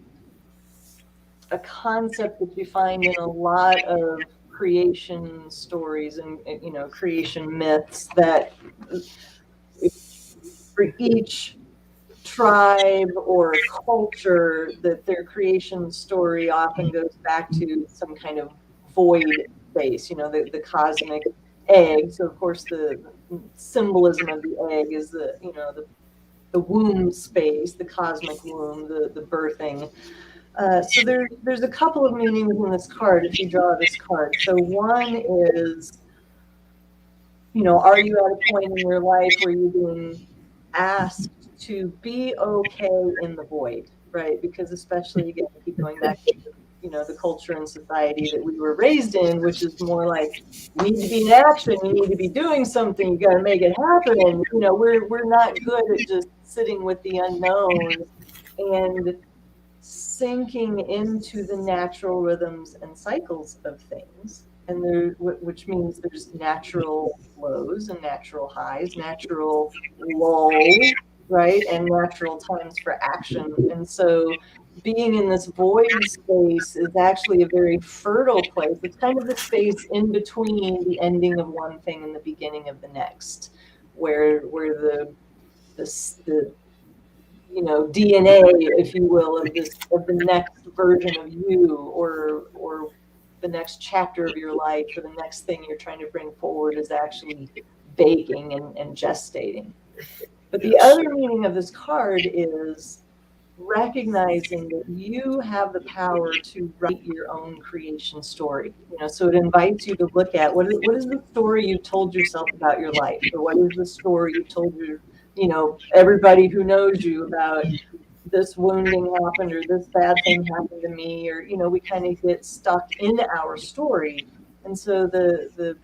concept that you find in a lot of creation stories and creation myths, that for each tribe or culture, that their creation story often goes back to some kind of void space, the cosmic egg. So of course the symbolism of the egg is the womb space, the cosmic womb, the birthing. So there's a couple of meanings in this card if you draw this card. So one is, are you at a point in your life where you're being asked to be okay in the void, right? Because especially, again, I keep going back to the culture and society that we were raised in, which is more like, you need to be in action, you need to be doing something, you got to make it happen. And we're not good at just sitting with the unknown and sinking into the natural rhythms and cycles of things. And which means there's natural lows and natural highs, natural lulls, right, and natural times for action. And so being in this void space is actually a very fertile place. It's kind of the space in between the ending of one thing and the beginning of the next, where the DNA, if you will, of the next version of you, or the next chapter of your life, or the next thing you're trying to bring forward is actually baking and gestating. But the other meaning of this card is recognizing that you have the power to write your own creation story. So it invites you to look at what is the story you told yourself about your life, or what is the story you told everybody who knows you about this wounding happened, or this bad thing happened to me, or we kind of get stuck in our story. And so the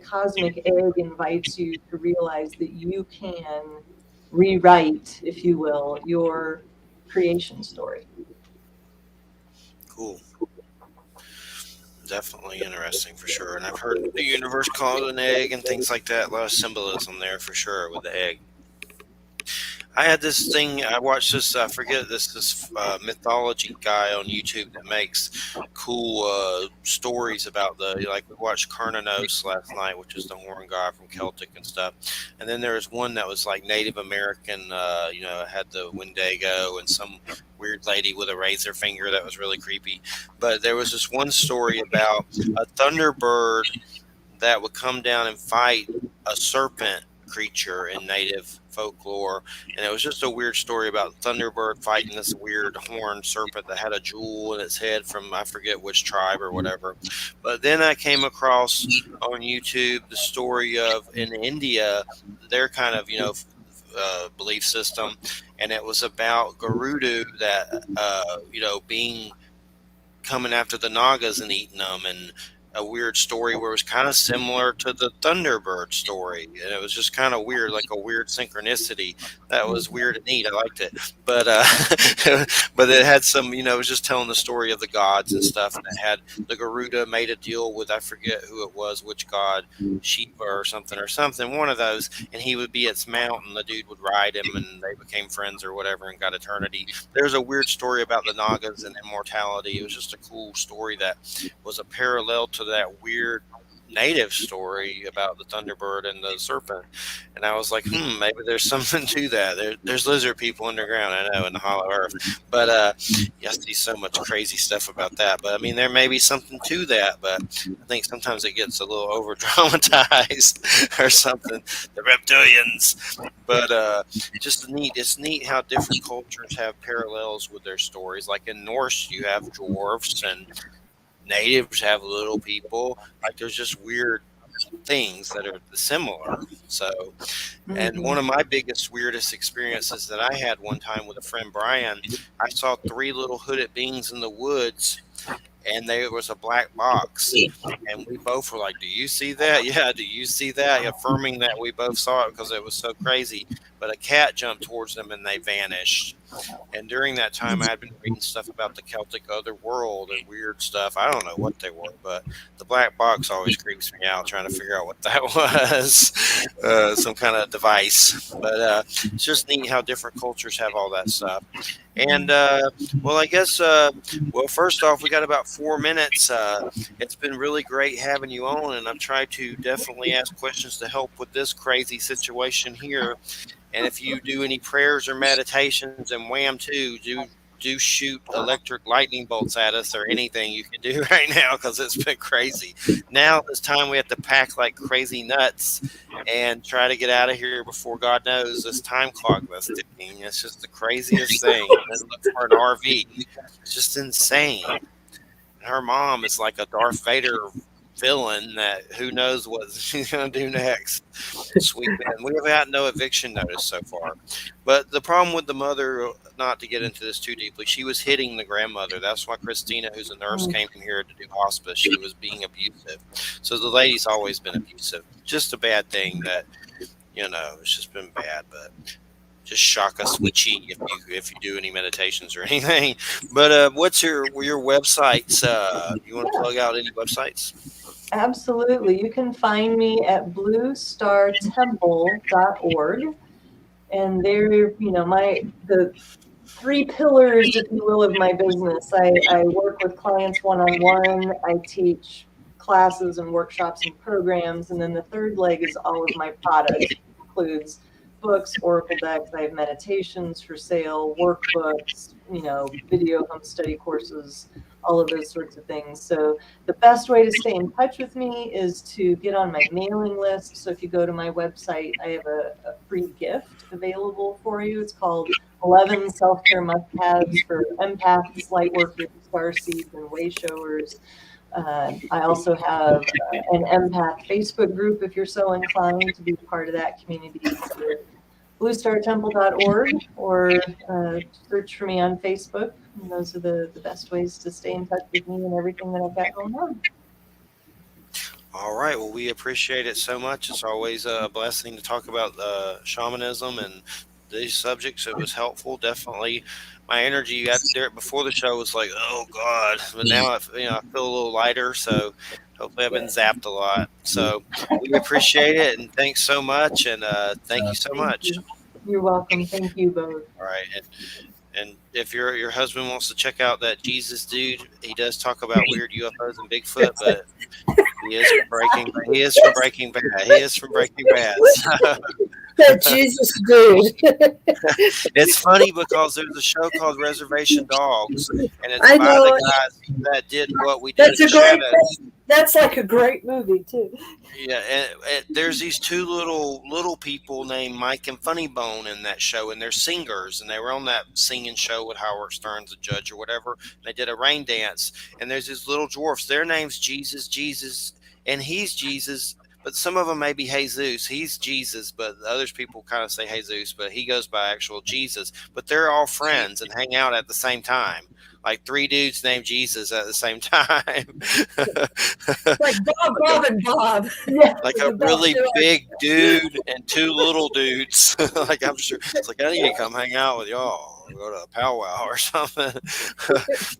cosmic egg invites you to realize that you can rewrite, if you will, your creation story. Cool. Definitely interesting for sure. And I've heard the universe call it an egg and things like that. A lot of symbolism there for sure with the egg. I had this thing. I watched this. I forget this mythology guy on YouTube that makes cool stories about like we watched Carnanos last night, which is the horn god from Celtic and stuff. And then there was one that was like Native American. Had the Wendigo and some weird lady with a razor finger that was really creepy. But there was this one story about a thunderbird that would come down and fight a serpent creature in native folklore, and it was just a weird story about Thunderbird fighting this weird horned serpent that had a jewel in its head from I forget which tribe or whatever. But then I came across on YouTube the story of in India their kind of belief system, and it was about Garudu that being coming after the Nagas and eating them, and a weird story where it was kind of similar to the Thunderbird story, and it was just kind of weird, like a weird synchronicity that was weird and neat. I liked it, but but it had some, it was just telling the story of the gods and stuff, and it had the Garuda made a deal with I forget who it was, which god, Shiva or something, one of those, and he would be its mount, and the dude would ride him, and they became friends or whatever and got eternity. There's a weird story about the Nagas and immortality. It was just a cool story that was a parallel to that weird native story about the Thunderbird and the serpent. And I was like, maybe there's something to that. There's lizard people underground, I know, in the hollow earth. But I see so much crazy stuff about that. But I mean, there may be something to that, but I think sometimes it gets a little over dramatized or something. The reptilians. But just neat. It's neat how different cultures have parallels with their stories. Like in Norse, you have dwarfs, and natives have little people. Like there's just weird things that are similar. So, and one of my biggest, weirdest experiences that I had one time with a friend, Brian, I saw 3 little hooded beings in the woods, and there was a black box, and we both were like, do you see that? Yeah, do you see that? Affirming that we both saw it because it was so crazy. but a cat jumped towards them and they vanished. And during that time, I had been reading stuff about the Celtic otherworld and weird stuff. I don't know what they were, but the black box always creeps me out trying to figure out what that was. Some kind of device. But it's just neat how different cultures have all that stuff. And, well, I guess, well, first off, we got about 4 minutes. It's been really great having you on, and I've tried to definitely ask questions to help with this crazy situation here. And if you do any prayers or meditations, and Wham too, do shoot electric lightning bolts at us or anything you can do right now, because it's been crazy. Now it's time we have to pack like crazy nuts and try to get out of here before God knows this time clock that's ticking. It's just the craziest thing. And look for an RV. It's just insane. And her mom is like a Darth Vader villain that who knows what she's going to do next. Sweet man. We have had no eviction notice so far. But the problem with the mother, not to get into this too deeply, she was hitting the grandmother. That's why Christina, who's a nurse, came here to do hospice. She was being abusive. So the lady's always been abusive. Just a bad thing that, it's just been bad. But just shock us switchy if you do any meditations or anything. But what's your websites? You want to plug out any websites? Absolutely. You can find me at bluestartemple.org. And there, the 3 pillars, if you will, of my business. I work with clients one-on-one. I teach classes and workshops and programs. And then the third leg is all of my products. It includes books, oracle decks. I have meditations for sale, workbooks, video home study courses, all of those sorts of things. So the best way to stay in touch with me is to get on my mailing list. So if you go to my website, I have a free gift available for you. It's called 11 Self-Care Must-Haves for Empaths, Lightworkers, Starseeds, and Wayshowers. I also have an Empath Facebook group if you're so inclined to be part of that community. So bluestartemple.org or search for me on Facebook. And those are the best ways to stay in touch with me and everything that I've got going on. All right. Well, we appreciate it so much. It's always a blessing to talk about shamanism and these subjects. It was helpful. Definitely. My energy out there before the show was like, oh God, but now I feel a little lighter. So hopefully I've been zapped a lot. So we appreciate it, and thanks so much. And thank you so much. You're welcome. Thank you both. All right. And if your husband wants to check out that Jesus dude, he does talk about weird UFOs and Bigfoot, but he is from Breaking Bad. He is from Breaking Bad. So. That Jesus dude. It's funny because there's a show called Reservation Dogs, and it's by the guys that did What We Do in the Shadows. That's like a great movie too. Yeah, and there's these 2 little people named Mike and Funny Bone in that show, and they're singers, and they were on that singing show with Howard Stern's the judge or whatever. And they did a rain dance, and there's these little dwarfs. Their name's Jesus, and he's Jesus. But some of them may be Jesus. He's Jesus, but the other people kind of say Jesus, but he goes by actual Jesus. But they're all friends and hang out at the same time. Like 3 dudes named Jesus at the same time. Like Bob and Bob. Like a really big dude and 2 little dudes. Like I'm sure it's like I need to come hang out with y'all. Go to a powwow or something.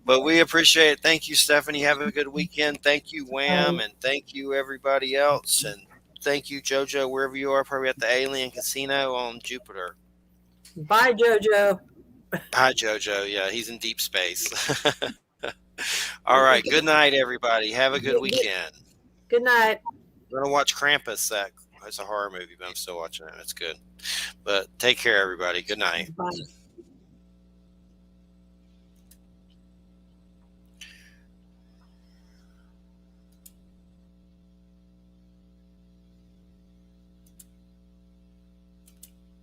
But we appreciate it. Thank you, Stephanie. Have a good weekend. Thank you, Wham, and thank you everybody else. And thank you, JoJo, wherever you are, probably at the Alien Casino on Jupiter. Bye, JoJo. Hi, JoJo. Yeah, he's in deep space. All right. Good night, everybody. Have a good weekend. Good night. I'm going to watch Krampus. It's a horror movie, but I'm still watching it. It's good. But take care, everybody. Good night. Bye.